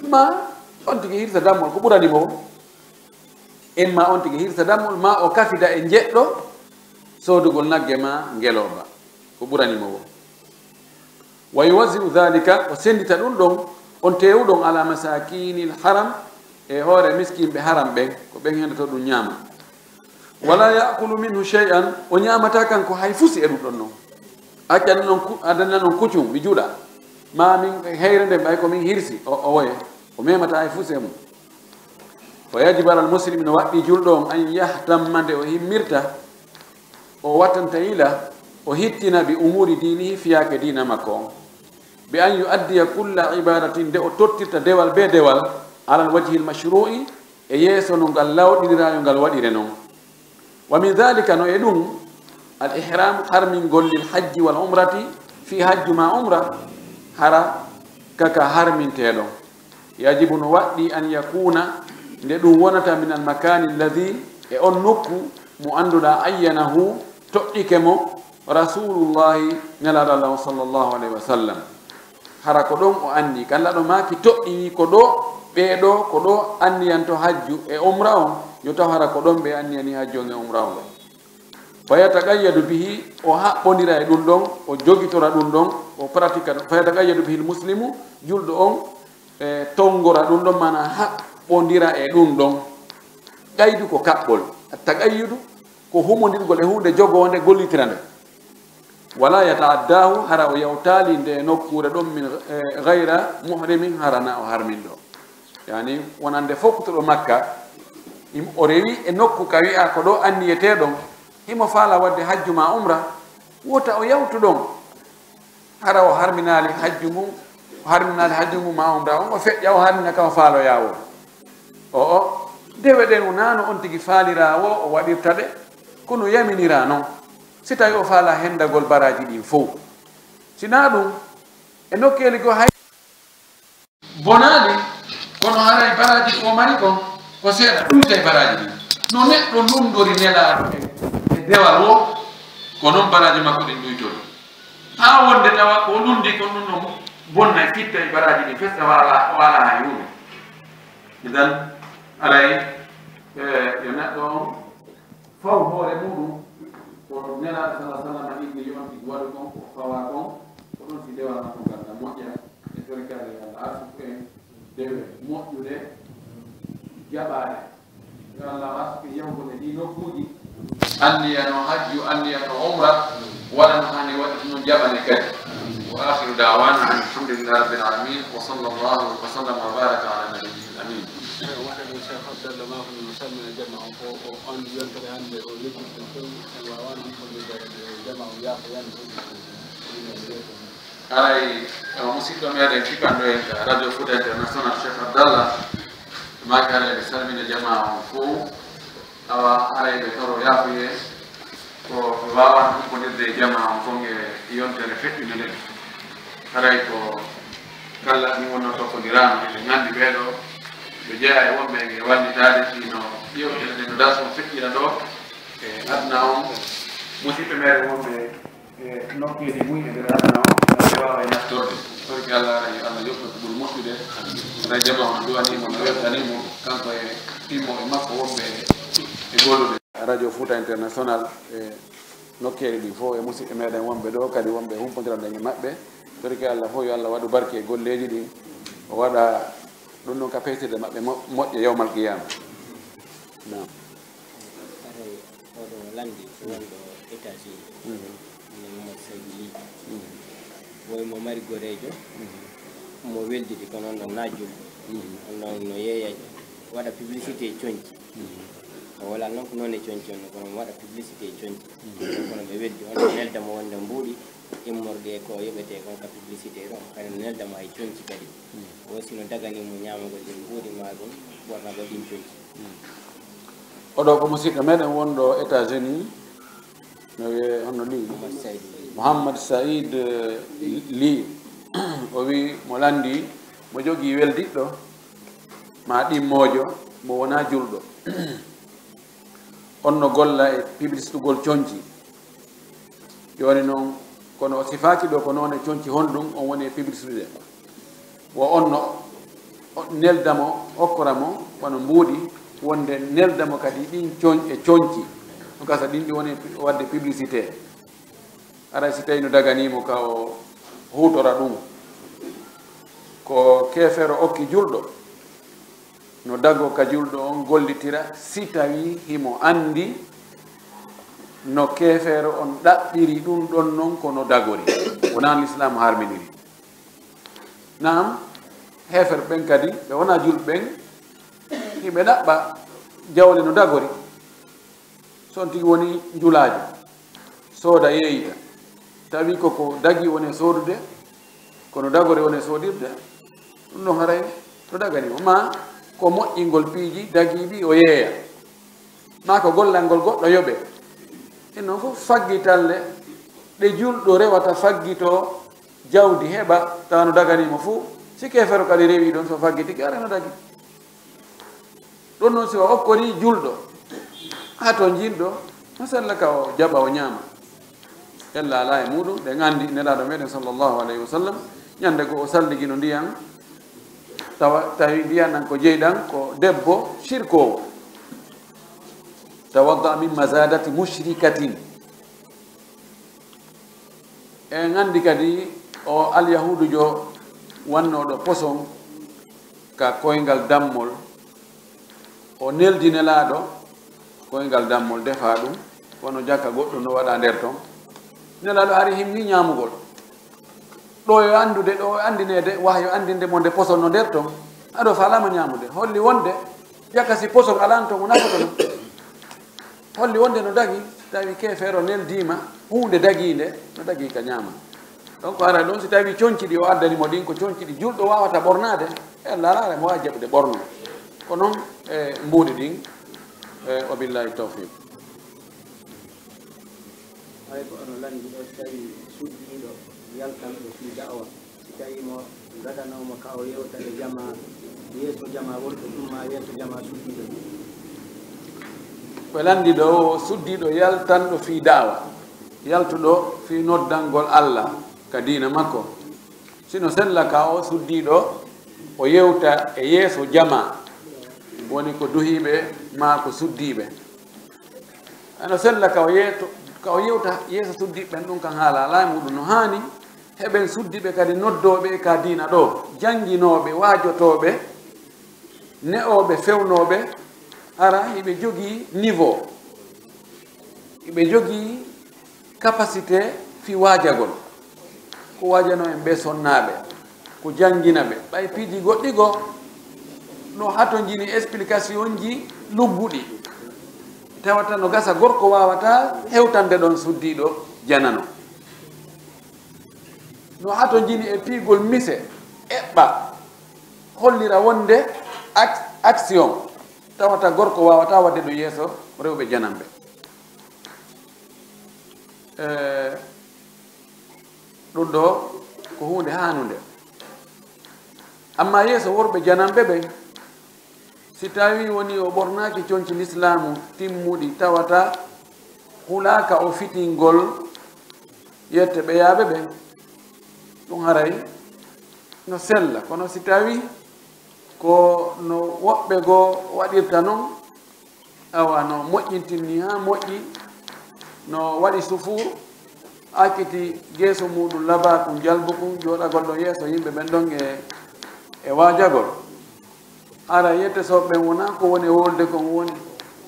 ma on tigi hirsa dammol ko ɓuranimo en ma on tigi hirsa dammol ma o kafida e jeɗɗo sodugol nagge ma ngeloba ko ɓuranimo wo wa yuwasiu dhalika o sendita ɗum ɗon on tewuɗon ala masakinil haram e hoore miskimɓe haram ɓen ko ɓen hendoto ɗum ñaama wala yakulu minhu shay'an o ñamata kanko hay fusi e ɗum ɗon noon accana noon adanna noon kuccum mi juuɗa ma min heyre nde ɓay komin hirsi o woye o memata hay fusi e mum fa yajibu alal muslimi no waɗɗi julɗo on an yahtamma nde o himmirta o wattanta yila o hittina bi umuri dinihi fiyake dina makko on bi an yuaddiya kulla ibadatin nde o tottirta dewal be dewal alal wajhi l mashru'i e yeeso no ngal lawɗinirayo ngal waɗire noon wa min dhalika no e ɗum al ihram harmingol lil hajji wal umrati fi hajju ma umra hara kaka harminteɗon yajibu no waɗɗi an yakuna nde ɗum wonata min al makani alladi e on nokku mo annduɗa ayyanahu toƴƴike mo rasulullahi nelaɗo allah sallllahu alayhi wa sallam hara ko ɗon o anndi kallaɗo maki toƴƴini ko ɗo ɓeeɗo ko ɗo anniyanto hajju e umra on yo taw hara ko ɗon ɓe anniyani hajju on e umra on fa yatagayyadu bihi o haɓɓodira e ɗum ɗon o jogitora ɗum ɗon o pratica fa yatagayyadu bihi l muslimu julɗo on e tongora ɗum ɗon mana haɓɓodira e ɗum ɗon ƴaydu ko kaɓɓol tagayyudu ko humodirgol e hunde jogonde gollitira nde wala yataaddahu hara o yawtali nde nokkure ɗon min gayra muhrimin harana o harmin ɗo yani wonande fokkutoɗo makka o rewi e nokku ka wi'a ko ɗo anniyeteɗon himo faala wadde hajju ma umra wota o yawtu ɗon hara o harminali hajju mum ma umra on o feƴƴa o harmina ka o faaloyawo o dewe ɗen nano on tigi faalirawo o waɗirta ɗe kono yaminira noon si tawi o faala hendagol baraji ɗin fof sina ɗum e nokkeli go hay bonani kono haray baraji o mari kon ko seeɗa ɗuuta e baraji ɗin no neɗɗo numdori nelaɗo e dewal o ko noon baraji makko ɗin ɗuytoɗo ha wonde tawa ko lundi kon ɗum no bonna e fitta e baraji ɗin festa wala hay hunde idan alay yo neɗɗo on faw hoore muɗum ko nelaɗo sala sallam inni yo on tigi waɗu kon ko fawa kon ko ɗon si dewal makko ganda moƴƴa e torikade allah arsuku en dewe moƴƴude jaɓade yo allah arsuku yawgude ɗi nokkuji anniyano hajju anniyano umra waɗano hani waɗi noon jaɓane kadi wa akhiru dawana alhamdulillahi rabbil alamin wa sallallahu wa sallam wa baraka ala nabiyil amin waɗano cheikh abdallah ma ko no salmina jama on fof o on yontere hannde o yejjirten fewi en wawano hikkolide jama o yaafo yande haray musidɗo meɗen cikkanɗo en radio Fouta international cheikh abdallah maki haray ɓe salmina jama on fof awa haray ɓe toro yaafuye ko ɓe wawan hikkodirde jama on fof e yontere feƴƴude nden haray ko kala ni wonno tokkodirano eɓe gandi ɓeeɗo ɓe jeeya e wonɓe e wallitade ɗino ƴewtere no daso feƴƴira ɗo e adna on musidɓe meɗen wonɓe e nokkuji muy e nder adna o ɓe wawa e naftorde torki Allah yo Allah yoɓɓe ko ɓuuri moƴƴude ala jama on duwanimo no weltanimo kanko e timmo e makko wonɓe e gollude radio Fouta International e nokkere ɗi fof e musidɓe meɗen wonɓe ɗo kadi wonɓe humpodiranɗen e maɓɓe torki Allah fof yo Allah waɗu barke e golleji ɗi o waɗa ɗum ɗon ka peytirde maɓɓe moƴƴe yawmal qiyama nam oɗo landi wonɗo États-Unis Mamadou Saïd woy mo mari gorejo mo weldidi ko noon ɗon najjum noon no yeeya waɗa publicité coñci o wala noon ko noon e coñci on kono waɗa publicité coñci kono ɓe weddi on neldamo wonde mbuuɗi immorde ko yoɓete kon ka publicité ɗon kadi neldamo hay coñci kadi o sino daganimo ñamagol ɗin mbuuɗi ma ɗum ɓorna go ɗin coñci oɗo ko musidɗo meɗen wonɗo États-Unis no wiye honno li Mouhammad Saïd Ly o wi mo landi mo jogii weldiɗɗo ma ɗimmojo mo wona julɗo on no golla e publicitugol coñci joni noon kono o sifaki ɗo ko noon e coñci honɗum on woni e publicité wo on no neldamo hokkoramo wono mbuuɗi wonde neldamo kadi ɗin coñ e coñci ɗum gasa ɗin ɗi woni wadde publicité ara si tawi no daganimo ka o hutora ɗum ko keefero okki julɗo no dago ka julɗo on gollitira si tawi himo andi no keefero on ɗaɓɓiri ɗum ɗon noon kono dagori wona l'islam harminiri nam heefere ɓen kadi ɓe wona julɓe ɓen hiɓe ɗaɓɓa jawle no dagori son tigi woni njulajo sooda yeeyita tawi koko dagi woni soodude kono dagore woni soodirde ɗum ɗon haray to daganimo ma ko moƴƴingol piiji dagiɗi o yeeya ma ko gollal ngol goɗɗo yoɓe e noon fof faggitalle ɗe julɗo rewata faggito jawdi heɓa tawa no daganimo fuu si keefero kadi rewi ɗon so faggitiki ara no dagi ɗon noon si o okkori julɗo ha to jinɗo masalla ka o jaɓa o ñaama ella ala e muɗum ɓe gandi nelaɗo meɗen sallllahu alayhi wa sallam ñande go o salligino ndiyan tawi ndiyan ɗan ko jeyɗan ko debbo shirkowo tawadda min mazadati mushrikatin e gandi kadi o alyahudujo wannoɗo poson ka koyngal dammol o neldi nelaɗo koyngal dammol defa ɗum wono jakka goɗɗo no waɗa nder ton nelaɗo ari himni ñamugol ɗo yo andude ɗo andinede wahyo andinde mo nde poson no nder ton aɗo falama ñamude holli wonde jakka si poson alan ton wona foto non holli wonde no dagi tawi keefero neldima hunde daginde no dagi ka ñama donc ara ɗon si tawi coñci ɗi o addanimo ɗin ko coñci ɗi julɗo wawata ɓornade e lalare mo wawi jaɓude ɓorno ko noon e mbuuɗi ɗin e o billahi tawfiq hay ko ono landi ɗo so tawi suddiɗo yaltanɗo fi da'wa si tawi mo gadanawmo ka o yewtade jama yeeso jama wonɗo ɗum ma yeeso jama suddiɗo ɓe landi ɗo suddiɗo yaltanɗo fi da'wa yaltuɗo fi noddangol Allah ka diina makko sino sella ka o suddiɗo o yewta e yeeso jama woni ko duhiɓe ma ko suddiɓe ano sella ka o yewta yeeso suddiɓen ɗum kan haala ala muɗum no hani heɓen suddiɓe kadi noddoɓe ka diina ɗo jangguinoɓe wajotoɓe ne'oɓe fewnoɓe ara hiɓe jogii niveau hiɓe jogii capacité fi wajagol ko wajano en ɓe sonnaɓe ko jangguina ɓe ɓay piiji goɗɗi go no hato jini explication ji lugguɗi tawata no gasa gorko wawata hewtande ɗon suddiɗo janano no hato jini e piigol mise eɓɓa hollira wonde action tawata gorko wawata wadde ɗo yeeso rewɓe jananɓe ɗum ɗo ko hunde hanude amma yeeso worɓe janamɓe ɓe si tawi woni o ɓornaki conci l'islamu timmuɗi tawata hulaka o fitingol yette ɓeyaɓe ɓe ɗum haray no sella kono si tawi ko no woɓɓe goo waɗirta noon awa no moƴƴintinni ha moƴƴi no waɗi sufour akkiti geeso muɗum laba kum jalbu kum joɗagol ɗo yeeso yimɓe ɓen ɗon e wajagol ara yette soɓɓe wona ko woni wolde kon woni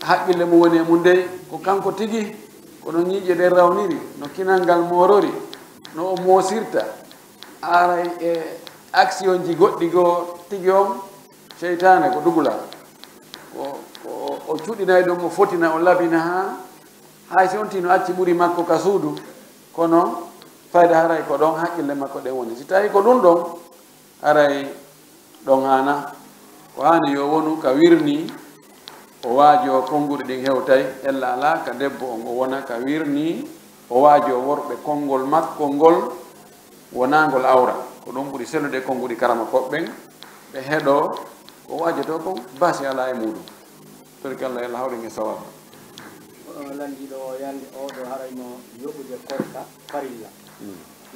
haqqille mo woni e mum dey ko kanko tigi kono ñiiƴe ɗe rawniri no kinal ngal morori no o moosirta aray e action ji goɗɗi goo tigi on seytane ko dugula o cuɗinayi ɗum o fotina o labina hay si on tino acci ɓuri makko ka suudu kono fayda haray ko ɗon haqqille makko ɗen woni si tawi ko ɗum ɗon haray ɗon hana ko hani yo wonu ka wirni o waajo konnguri ɗin hewtay ella ala ka debbo on o wona ka wirni o waajo worɓe konngol makko ngol wonangol awra ko ɗum ɓuri sellude konnguri karama koɓɓen ɓe heɗo ko waajoto kon basi ala e muɗum torki allah yalla hawɗen e sawaba landiɗo o yalli oɗo harayno yoɓude korka farilla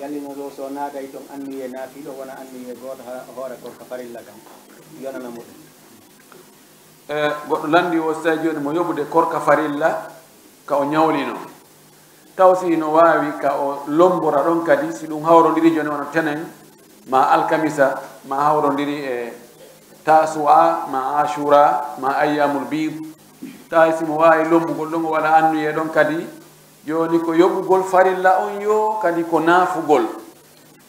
yallino ɗo so naagay toon anniye naafiɗo wona anniye goto hoore korka farilla kam yonana muɗum goɗɗo landi o sa joni mo yoɓude korka farilla ka o ñawlino taw si no wawi ka o lombora ɗon kadi si ɗum hawrodiri joni wono tenen ma alkamisa ma hawrodiri e tasua ma ashura ma ayyamul bid tawi simo wawi lombugol ɗon o waɗa annuye ɗon kadi joni ko yoɓugol farilla on yo kadi ko naafugol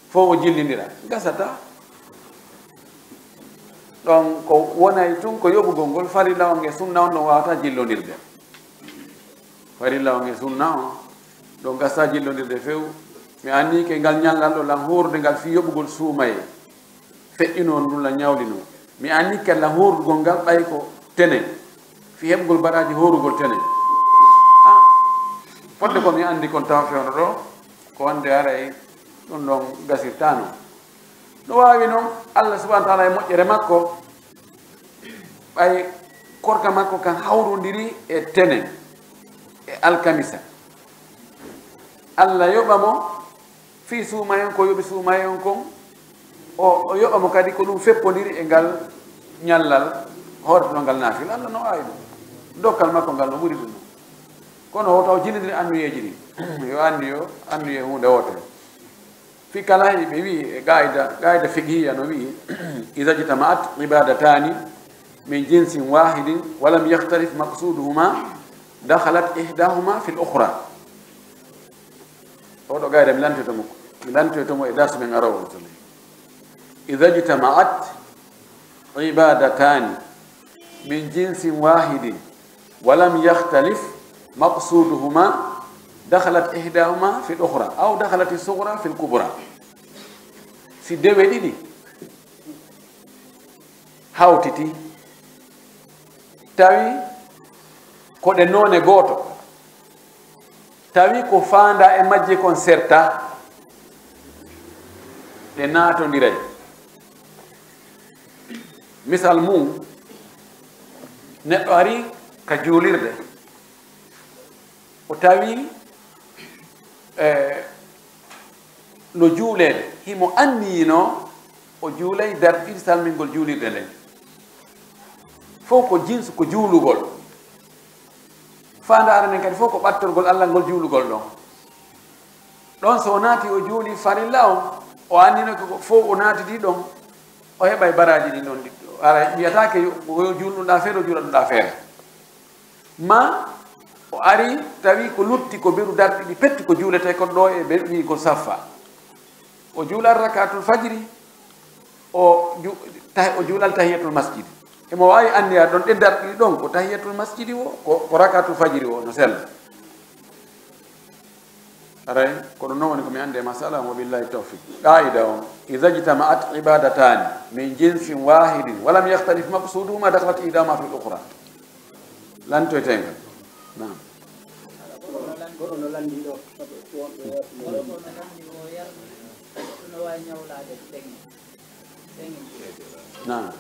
fo o jillidira gasata ɗon ko wonay tun ko yoɓugol ngol farilla on e sunna on ɗon wawata jillodirde farilla on e sunna on ɗon gasta jillodirde few mi anni ke ngal ñallal ɗo lan horde ngal fi yoɓugol suumaye feƴƴino ɗum la ñawlino mi anni kella hordugol ngal ɓay ko tenen fi heɓgol baɗaji horugol tenen fodde ko mi andi kon taw fewno ɗo ko wonde aray ɗum ɗon gasirtano no wawi noon allah subahana taala e moƴƴere makko ɓay korka makko kan hawrodiri e tenen e alkamisa allah yoɓamo fi suumayon ko yoɓi suumayon kon o yoɓamo kadi ko ɗum feppodiri e ngal ñallal hooretoɗo ngal naafil allah no wawi ɗum dokkal makko ngal no ɓuri ɗum kono o taw jillidiri annuyeji ɗi yo annuye hunde wotere fi kala ɓe wi e qaida fiqhiya no wi ida jtamaat ibadatani min jinsin wahidin walam yahtarif maqsuduhuma dakhalat ihdahuma fi l ukhra oɗo gayda mi lantoytomo e darsu men arawo ida jtamaat ibadatani min jinsin wahidin walam yahtalif maqsuduhuma dakhalat ihdahuma fi l ukhra aw dakhalat sughra fi l kubra si dewe ɗiɗi hawtiti tawi koɗe none goto tawi ko fanda e majje kon serta ɗe natodiray misal mum neɗɗo ari ka juulirde o tawi no juulede himo anniyino o juulay darɗiɗi salmingol juulirde nden fof ko jinsu ko juulugol fandare nden kadi fof ko ɓattorgol allah ngol juulugol ɗon so naati o juuli farilla on o annino ko fof o naatiti ɗon o heɓay baraji ɗi ɗon ara wiyatake o juulɗuɗa feere o juulaɗuɗa feere ma o ari tawi ko lutti ko beru darɗiɗi petti ko juulete kon ɗo e ɓe ko saffa o juulat rakatul fajiri o juulal tahiyatul masjidi emo wawi anniya ɗon ɗe darɗiɗi ɗon ko tahiyatul masjidi o ko rakatul fajiri o no sella aray koɗo noon woni komi ande masala wa billahi tawfiq qaida o ida jtamaat ibadatani min jinsin wahidin walam yahtalif maqsuduhuma dakhalat ihdahuma fi l ukhra lantoytengal nam goɗo no landiɗo no wawi ñawlade teŋe na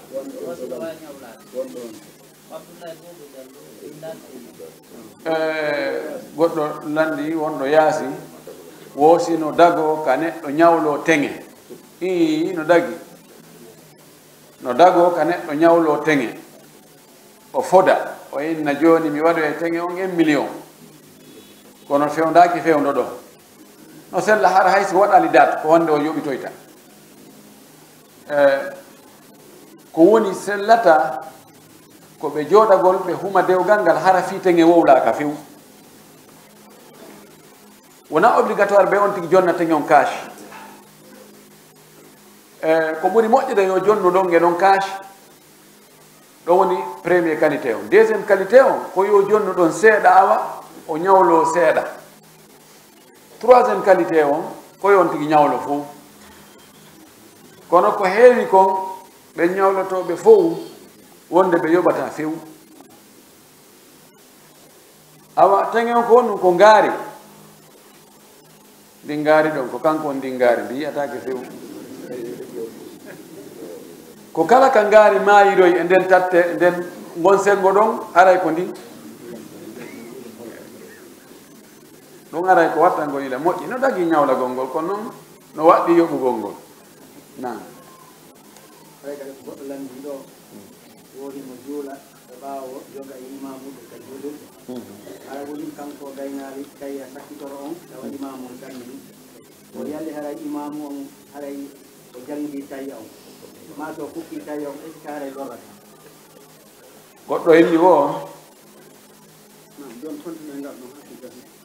goɗɗo landi wonɗo yaasi woosi no dago ka neɗɗo ñawlo teŋe no dagi no dago ka neɗɗo ñawlo teŋe o foda o inna jooni mi waɗo e teŋe on 1 million kono fewndaaki fewndo ɗo no sella har hay so waɗali dat ko wonde o yoɓitoyta ko woni sellata ko ɓe jooɗagol ɓe huma dewgal ngal hara fi teŋe wowlaaka few wona obligatoire ɓe on tigi jonna teŋe on cash ko ɓuri moƴƴude yo jonnu ɗon e ɗon cash ɗo woni premier qualité on deuxiéme qualité on ko yo jonnu ɗon seeɗa awa o ñawlo seeɗa troisiéme qualité on ko yon tigi ñawlo fof kono ko heewi kon ɓe ñawlotoɓe fof wonde ɓe yoɓata few awa teŋe on ko wonɗum ko ngaari ndi ngaari ɗon ko kanko on ndi ngaari ndi yiyatake few ko kala ka ngaari maayiroy e nden tatte nden ngon sengo ɗon aray ko ndi ɗum aray ko watta ngol ila moƴƴi no dagi ñawlagol ngol kono noon no waɗɗi yoɓugol ngol nan kadi ko goɗɗo landi ɗo woodi mo juula e ɓaawo joga e imamuɗo ka juulirɗo ara woni kanko gaynaali tawi a sakkitoro on tawa imamu on gammini o yalli haray imamu on haray o jangi tawi on ma so fukki tawi on est ce que haray lorata goɗɗo inni wo joni continue ngal ɗon hakkille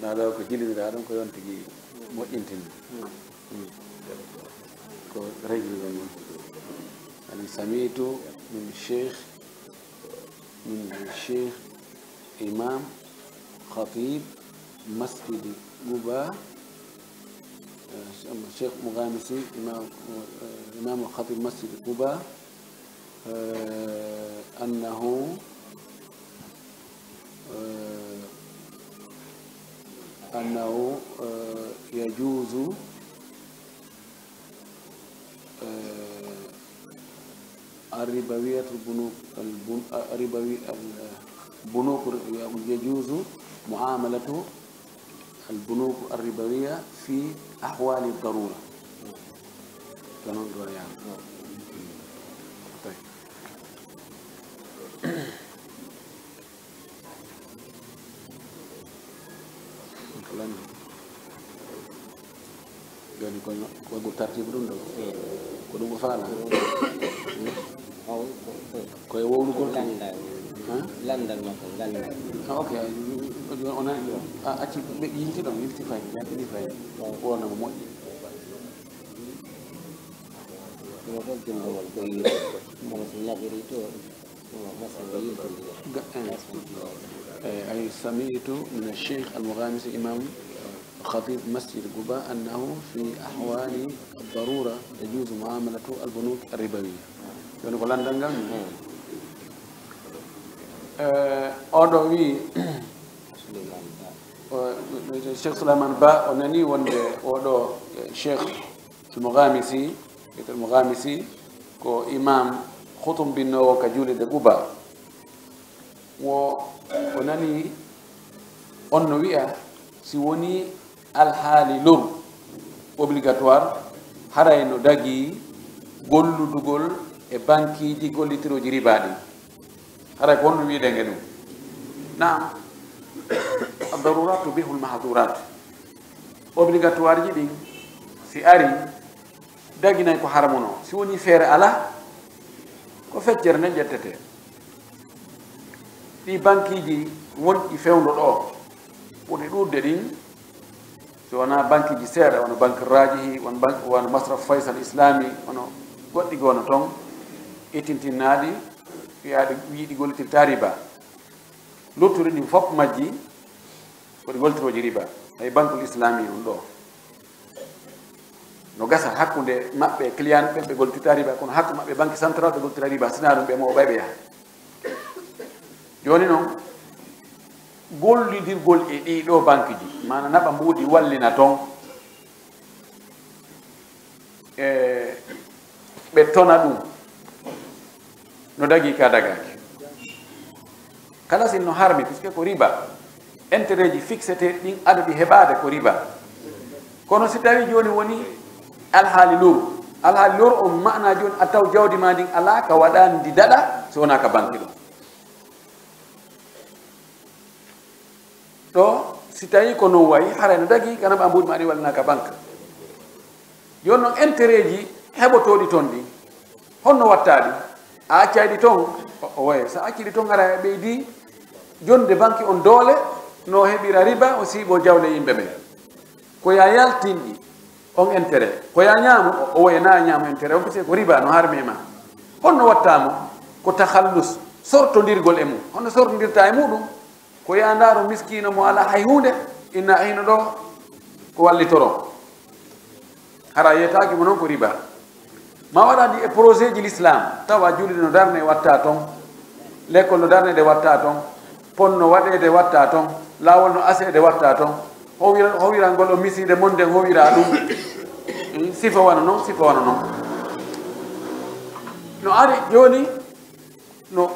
naɗo ko jilidira ɗum ko yon tigi moƴƴintinde ko réglego mon ani samitu min cheikh imam khatib masjidi Quba cheikh Mughamisi imam khatib masjidi Quba أنه يجوز الربوية البنوك يجوز معاملة البنوك الربوية في أحوال الضرورة. طيب. joni ko waɗu tartibe ɗum ɗo ko ɗum o faala koye wowlugol landal makko gandal ok on acci ɓe yilti ɗon yilti fay yaltini fay wonamo moƴƴi ɗum fof jumdogol ko yi kono so naɓiri to masanga yiltodira أي سمعت من الشيخ المغامسي إمام خطيب مسجد قباء أنه في أحوال الضرورة يجوز معاملة البنوك الربوية. يعني قلنا دعنا. أودوي الشيخ سليمان با أنني أودو الشيخ المغامسي كو إمام خطم بنو كجولي دقباء o nani on no wi'a si woni alhaali lor obligatoire haray no dagi golludugol e banqueji gollitiroji ribaɗi haray ko wonno wiide nge ɗum naam addarurat tubihul mahdurat obligatoire ji ɗin si ari daginay ko haramuno si woni feere ala ko feccere nde ƴettete ɗi banqueji wonɗi fewndo ɗo ɓuri ɗurde ɗin so wona banqueji seeɗa wono banque rajihi wono masraf faysal islami wono goɗɗi gono toon ittintinnaɗi wiyaade wiiɗi gollitirta riba luttuɗo ɗin fof majji koɗi goltiroji riba hay banque islami on ɗo no gasa hakkude maɓɓe client ɓen ɓe goltirta riba kono hakku maɓɓe banque central ɓe goltira riba sina ɗum ɓe mo ɓay ɓe yaha joni noon gollidirgol e ɗiɗo banque ji mana naɓa mbuuɗi wallina toon ɓe tona ɗum no dagi ka dagaki kala sin no harmi puisque ko riba intérêt ji fixete ɗin adadi heɓade ko riba kono si tawi joni woni alhaali lor on mana joni a taw jawdi ma ndin ala ka waɗani ndi daɗa so wona ka banque ɗo si tawi ko non wayi haray no dagi kana ɓa mbuɗi ma ɗi wallina ka banque joni noon intérêt ji heɓotoɗi toon ɗi honno wattaɗi a accayɗi toon oye so acciɗi toon ara ɓeydi jonde banque on doole no heɓira riba o siiɓo jawle yimɓe ɓen ko ya yaltinɗi on intérêt ko ya ñaamu o woye na ñaamu intérêt on pise ko riba no harmi ma honno wattamo ko tahallus sortodirgol e mum honno sortodirta e muɗum ko ya ndaaro miskino mo ala hay hunde inna hino ɗo ko wallitoron hara yeytaki mo noon ko riba ma waɗadi e projet ji l'islam tawa julde no darne watta toon l'école no darnede watta toon ponno waɗede watta toon lawol no asede watta toon howirangol o miside monde howira ɗum sifa wana noon no ari joni no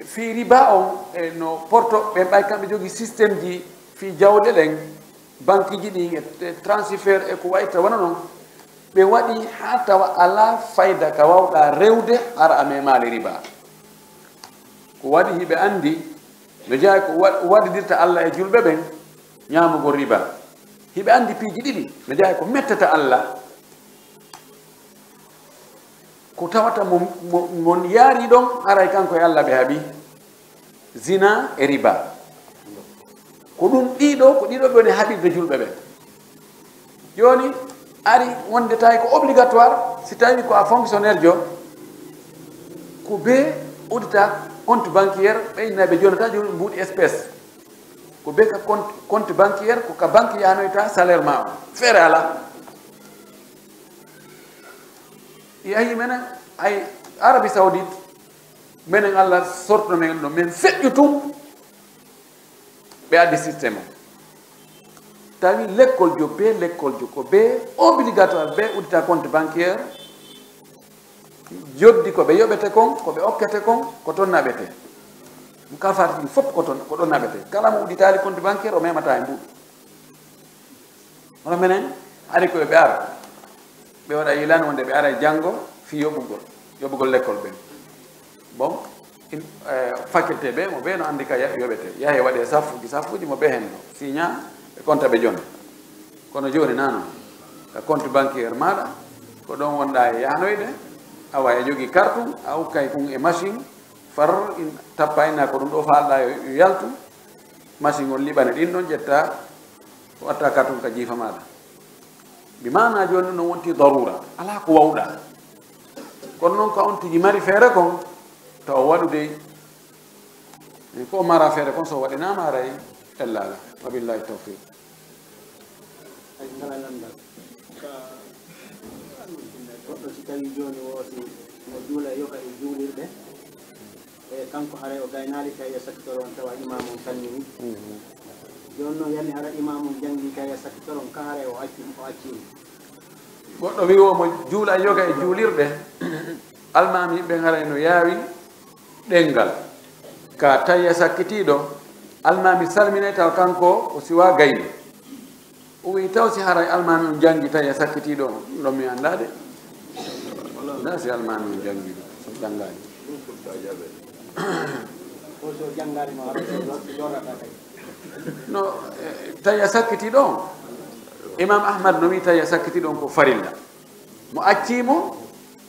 fi riba on no porto ɓen ɓay kamɓe jogui systéme ji fi jawɗe ɗen banque ji ɗin e transfert e ko wayta wana noon ɓe waɗi ha tawa ala fayda ka wawɗa rewde ara a memali riba ko waɗi hiɓe andi no jeeya ko waɗidirta Allah e julɓe ɓen ñamugo riba hiɓe andi piiji ɗiɗi no jeeya ko mettata Allah ko tawata mon yaari ɗon haray kanko e Allah ɓe haaɓi zina e riba ko ɗum ɗiɗo ɓe woni haɓirde julɓe ɓen joni ari wonde tawi ko obligatoire si tawi ko a fonctionnaire jo ko be uddita compte bancaire ɓeynaɓe jonata joni mbuuɗi espèce ko be ka compte bancaire ko ka banque yanoyta salaire ma o feere ala yahi menen ay Arabie Saoudite menen Allah sortno men ɗo men feƴƴu tum ɓe addi systéme o tawi l'école jo ko be obligatoire be uddita compte bancaire joddi ko ɓe yoɓete kon ko ɓe okkete kon ko toon naɓete ɗum ka fati ɗum fof ko ɗon naɓete kala mo udditali compte bancaire o memata e mbuɗu hono menen ari koye ɓe ara ɓe waɗa yilani wonde ɓe ara e janggo fi yoɓugol l'école ɓen bon faculté ɓe mo ɓe no andi ka yoɓete yahe waɗe safuji mo ɓe hen ɗo signa ɓe compta ɓe joni kono joni nano ka compte bancaire maɗa ko ɗon wonɗa e yanoyde awa e jogui carte a ukkay kum e machine far tappa inna ko ɗum ɗo falɗa yo yaltu machine on liɓane ɗin ɗon ƴetta watta carte ka jiifa maɗa mi mana joni no wonti darura ala ko wawɗa kono noon ko on tigi mari feere kon taw waɗude ko mara feere kon so waɗinama aray ellala wabillahi tawfiq ay ngala landal ka goɗɗo si tawi joni woosi mo juula yoga e juulirɗe e kanko haray o gaynali tawi e secteur on tawa imam on tannimi joni noon yanni hara imam on jangi tawi e secteur on ka haray o accima goɗɗo wi omo juula yoga e juulirɗe almami ɓe haray no yaawi ɗengal ka tawi e sakkitiɗo almami salmine taw kanko o siwa gayni o wi taw si haray almami on jangi tawi e sakkitiɗo ɗon mi andade na si almami on jangi so jangani so jangani ma joɗata kay no tawi e sakkitiɗo on imam ahmad no wi tawi e sakkitiɗo on ko farilla mo accimo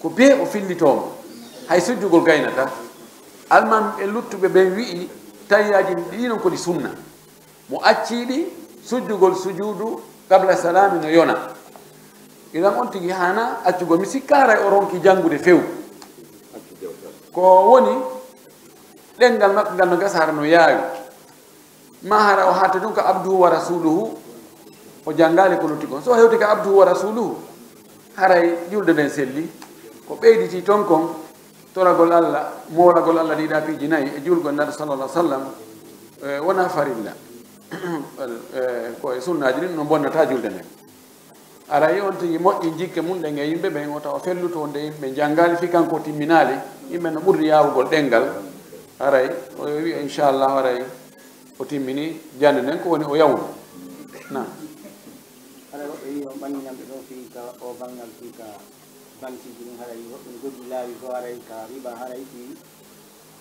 ko be o fillitomo hay sujjugol gaynata almami e luttuɓe ɓen wi'i tawiyaji ɗi non kodi sunna mo acciɗi sujjugol sujudu qabla salami no yona idan on tigi hana accugo mi sikkara o ronki jangude few ko woni ɗengal makko ngal no gasa hara no yaawi ma hara o hatta ɗum ko abduhu wa rasuluhu o janngaali ko lutti kon so hewti ko abduhu wa rasuluhu haray julde nden selli ko ɓeyditi toon kon toragol Allah moolagol Allah ɗiɗa piiji nayi e julgol naɗo sallallah sallam wona farilla ko e sunnaji ɗin no bonnata julde nden aray on tigi moƴƴi jikke mum ɗen e yimɓe ɓen o tawa felluto nde yimɓe janngaali fi kanko timminaali yimɓe no ɓurdi yaawugol ɗengal aray o wi inchallah aray o timmini jande nden ko woni o yawnu nam haray woɓɓe wi on ɓanginamɓe ɗo fii ka o banngal fii ka bantiji ɗum haray woɓɓe no goɗɗi laawi fo haray ka riba haray fii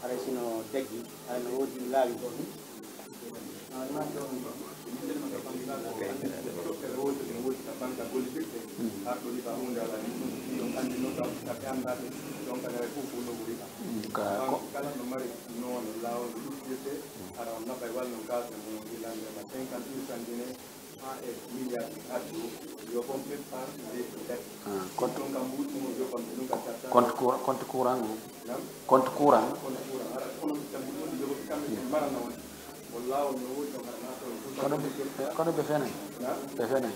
haray sino deggi haray no woodi laawi fo kala no mari noon laawol no ɗuɗɗirte ara on naɓay walno gasde mo ilandema 50% dine ha e milliard addu yo bon ɓe par det ɗum kam ɓuɗɗumo jogonɓe ɗum kam tarta compte courant compte courant ara kono tan ɓuɗɗude jogoɓe kamɓe mbarana on o laawol no woodi ɗon ara kono ɓe fenen ɓe fenen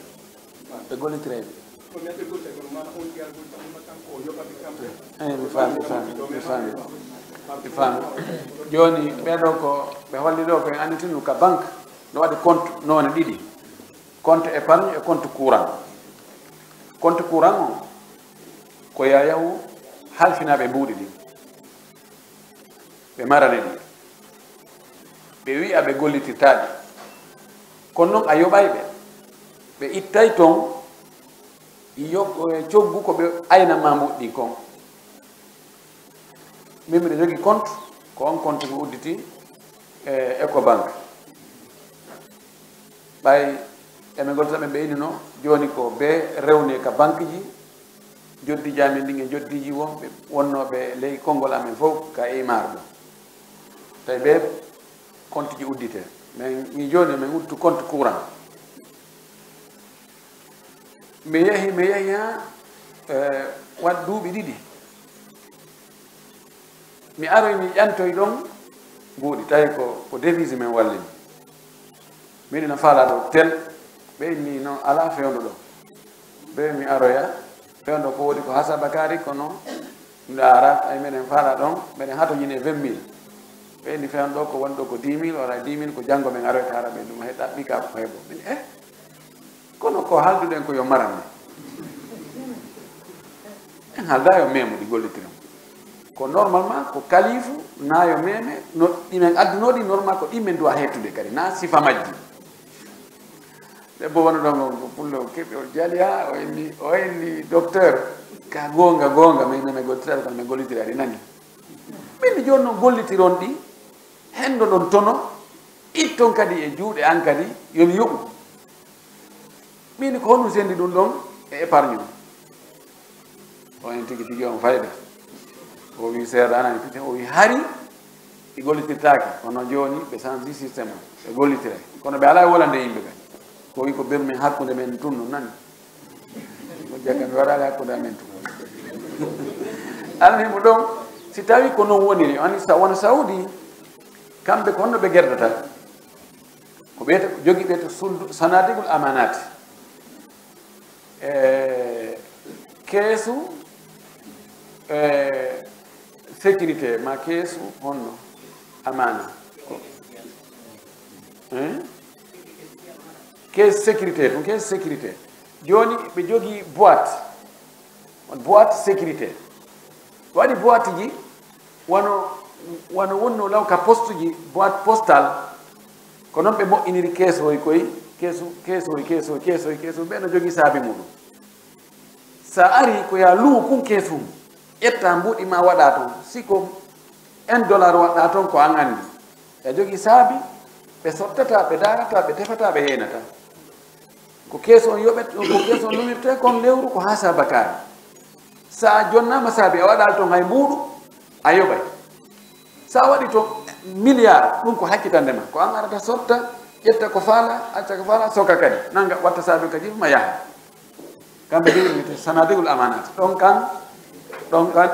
ɓe gollitireɓe ko neɗɗo golte kono mana on jiyal golte ɗuma kanko o yoɓaɓe kamɓe mi faami joni ɓeɗo ko ɓe holli ɗo ko en anditinu ka banque no waɗi compte noone ɗiɗi compte épargne e compte courant o ko yayahu halfinaɓe mbuuɗi ɗi ɓe marane ɗi ɓe wi'a ɓe gollitirtaɗi kono noon a yoɓayɓe ɓe ittay toon coggu ko ɓe aynama mbuɗɗi kon min mbiɗa jogii compte ko on compte ko udditi e Ecobank ɓay eɓe gollitaɓe ɓeynino joni ko be rewne ka banque ji joddiji amen ɗin e joddiji wonɓe wonnoɓe ley konngol amen fof ka imar ɗo tawi ɓe compte ji uddite min mi joni min udtu compte courant mi yehi ha waɗ duuɓi ɗiɗi mi aroy mi ƴantoy ɗon mbuuɗi tawi ko devise men wallini min no faala ɗo tel ɓeyni noon ala fewndo ɗo ɓe mi aroya fewndo ko woodi ko hasabakari kono mbiɗa ara ay meɗen faala ɗon meɗen hatoñine 20 000 ɓeyni fewndo ɗo ko woni ɗo ko 10 000 wala 10 000 ko janngo men aroyta hara ɓe ɗum he ɗaɓɓi ka ko heeɓo min kono ko halduɗen ko yo maranne en halda yo memo ɗi gollitiram ko normalement ko kalifu na yo meme no ɗimen addunoɗi normal ko ɗimen duwa hettude kadi na sifa majji debbo wona ɗon ko pullo keɓi o jaaliya o enni docteur ka gonga min nome gollitiraɗe kono min gollitiri aɗi nani min joni noon gollitiron ɗi hendo ɗon tono itton kadi e juuɗe an kadi yomi yoɓu min ko honum sendi ɗum ɗon e épargne o en tigi tigi on fayda o wi seeɗa anani pite o wi hari ɗi gollitirtaki kono joni ɓe changi systéme ɓe gollitira kono ɓe ala wolande yimɓe ɓe ko wi ko ɓermen hakkude men tun no nani o jagga mi waɗali hakkude amen tun ananimo ɗon si tawi ko noon woniri ani wona saudi kamɓe ko honno ɓe gerdata ko ɓeyta jogui ɓe to sanadigol amanati keesu sécurité ma keesu honno amana keesu sécurité ɗum keesu sécurité joni ɓe jogui boîte on boîte sécurité waɗi boîte ji wano wonno law ka poste ji boîte postal ko noon ɓe moƴƴiniri keesoy koye keesoy ɓe no jogui saabi muɗum sa ari ko ya luu kun keesum ƴetta mbuɗi ma waɗa toon siko $1 waɗɗa toon ko an andi e jogui saabi ɓe sottata ɓe darata ɓe tefata ɓe yeynata ko keeso on yoɓet ko keeso on lumirte kon lewru ko ha sabakari sa jonnama saabi a waɗal toon hay mbuuɗu a yoɓay sa waɗi toon milliard ɗum ko hakkitandema ko an arata sotta ƴetta ko faala acca ko faala soka kadi nanga watta saabi kadi ma yaha kamɓe ɗiɗi sanadigol amanata ɗon kan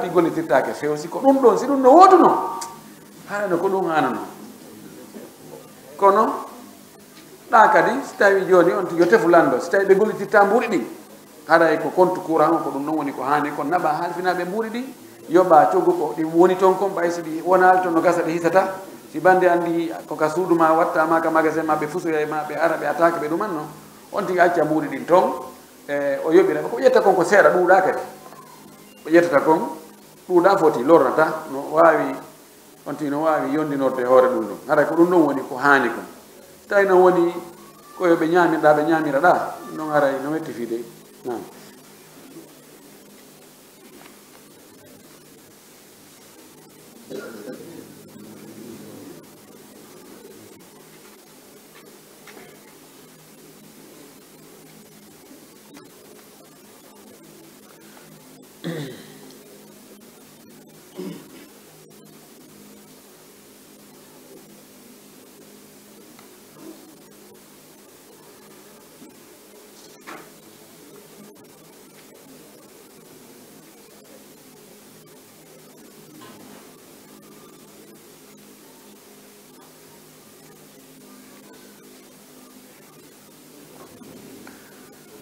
ɗi gollitirtake few si ko ɗum ɗon si ɗum no woduno haɗano ko ɗum anano kono ɗa kadi so tawi joni on yo tefu lando so tawi ɓe gollititta mbuuɗi ɗi haɗay ko compte courant ko ɗum ɗon woni ko hani ko naɓa halfinaɓe mbuuɗi ɗi yoɓa coggu ko ɗi woni toon kon ɓay so ɗi wonali toon no gasa ɗe hisata si bande andi koka suudu ma wattama ka magasin ma ɓe fusoya ma ɓe ara ɓe attaque ɓe ɗumanno on tigi acca mbuuɗi ɗin toon o yoɓira ko ƴetta kon ko seeɗa ɗuuɗa kadi ko ƴettata kon ɗuuɗa foti lornata no wawi on tigi no wawi yondinorde hoore ɗum ɗon haɗa ko ɗum ɗon woni ko hani kon so tawi noon woni koyo ɓe ñamirɗa ɓe ñamira ɗa noon aray no wetti fiide nam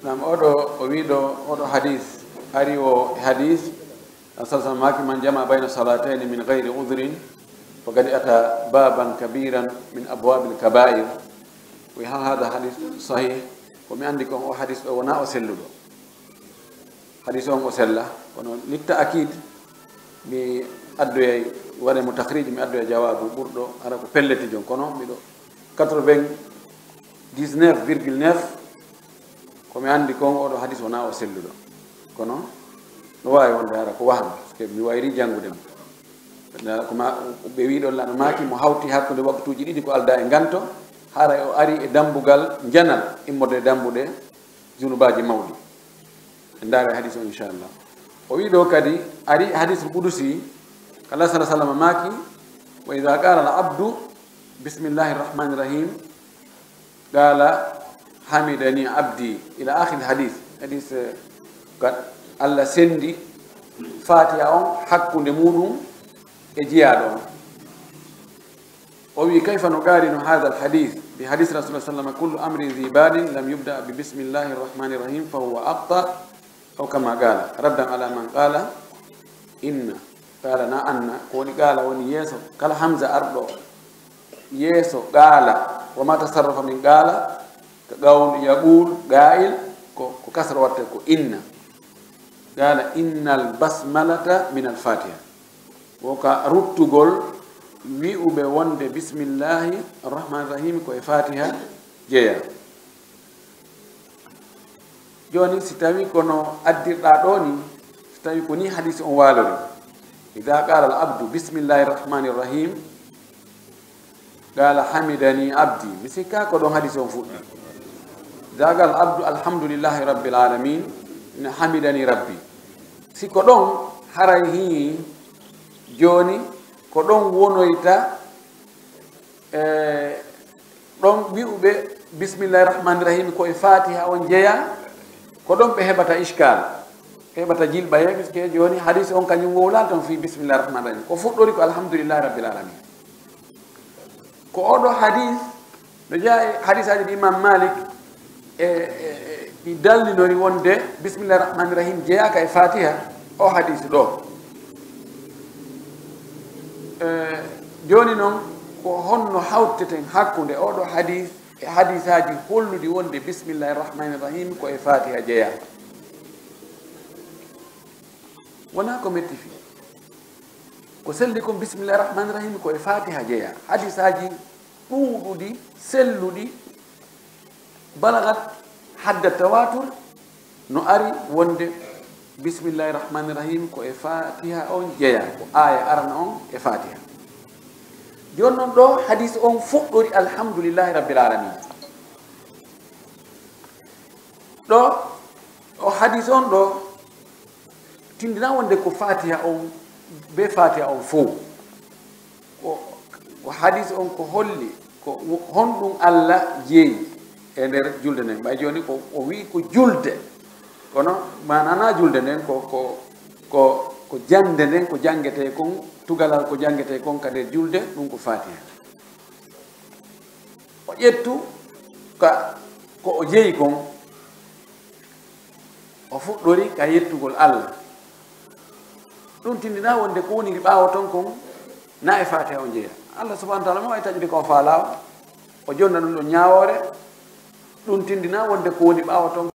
nam oɗo o wiɗo oɗo hadis ari o hadis sallam maki man jama bayna salataini min gayri udrin faqad ata baban kabiran min abwabi lkabair wi hal hada hadis sahih komi andi kon o hadis ɗo wona o selluɗo hadis on o sella kono litta akid mi addoyay waɗe mo tahriji mi addoya jawabu ɓurɗo ara ko pelleti jon kono miɗo 99,9 komi andi kon oɗo hadis wona o selluɗo kono no wawi wonde ara ko wahno par ce que mi wayri jangudemo koma ɓe wiɗon laɗo maki mo hawti hakkude waktuji ɗiɗi ko alda e ganto haray o ari e dambugal janal immode dambuɗe junubaji mawɗi e ndaare hadis o inchallah o wiɗo kadi ari hadis qudusi kala sala sallam maki wa ida qala al abdu bismillahi rrahmani rrahim qala hamidani abdi ila akhir hadis hadis Allah sendi fatiha on hakkunde muɗum e jiyaɗo on o wi kayfa nuqarinu hadha al hadith bi hadith rasulullah sallallahu alaihi wasallam kullu amrin dhi balin lam yubda bi bismillahir rahmanir rahim fa huwa aqta aw kama qala raddan ala man qala inna qala na anna woni qala woni yeso kala hamza ardo yeso qala wa ma tasarrafa min qala ka gawdu yaqul ga'il ko kasra watte ko inna qala innal basmalata min al fatiha woka ruttugol wi'uɓe wonde bismillahi arrahmani rahim ko e fatiha jeeya joni si tawi kono addirɗa ɗo ni si tawi ko ni hadis on walori ida qala al abdu bismillahi rrahmani rrahim qala hamidani abdi mi sikka ko ɗon hadis on fuɗɗi ida qala al abdu alhamdulillahi rabbil alamin ina hamidani rabbi si ko ɗon haray hi joni ko ɗon wonoyta ɗon wi'uɓe bismillahi rahmani rahim ko e fatiha on jeeya ko ɗon ɓe heɓata iskal heɓata jilɓa ye puisque joni hadis on kañum wowla ton fi bismillahi rahmani rahim ko fuɗɗori ko alhamdulillahi rabbil alamin ko oɗo hadis no jeeya e hadis aji ɗi imam malik ɗi dallinori wonde bismillahi rahmani rahim jeeyaka e fatiha o hadis ɗo joni noon ko honno hawteten hakkude oɗo hadis e hadisaji holluɗi wonde bismillahi rrahmani rrahim ko e fatiha jeeya wona ko metti fi ko selli kon bismillahi rrahmani rrahim ko e fatiha jeeya hadisaji ɗuuɗuɗi selluɗi balagat hadda tawatur no ari wonde bismillahi rrahmani rrahim ko e fatiha on jeeya ko aya arana on e fatiha joni noon ɗo hadis on fuɗɗori alhamdulillahi rabbil alamin ɗo o hadis on ɗo tindina wonde ko fatiha on be fatiha on fof ko hadis on ko holli ko honɗum Allah jeeyi e nder julde nden ɓay joni ko o wi ko julde kono manana julde nden ko jande nden ko jangete kon tugalal ko jangete kon ka nder julde ɗum ko fatiha o ƴettu ko o jeyi kon o fuɗɗori ka yettugol Allah ɗum tindina wonde ko woniri ɓaawo ton kon na e fatiha o jeeya Allah subahana taala ma wawi taƴude ko faalawa o jonna ɗum ɗo ñaawore ɗum tindina wonde ko woni ɓaawo ton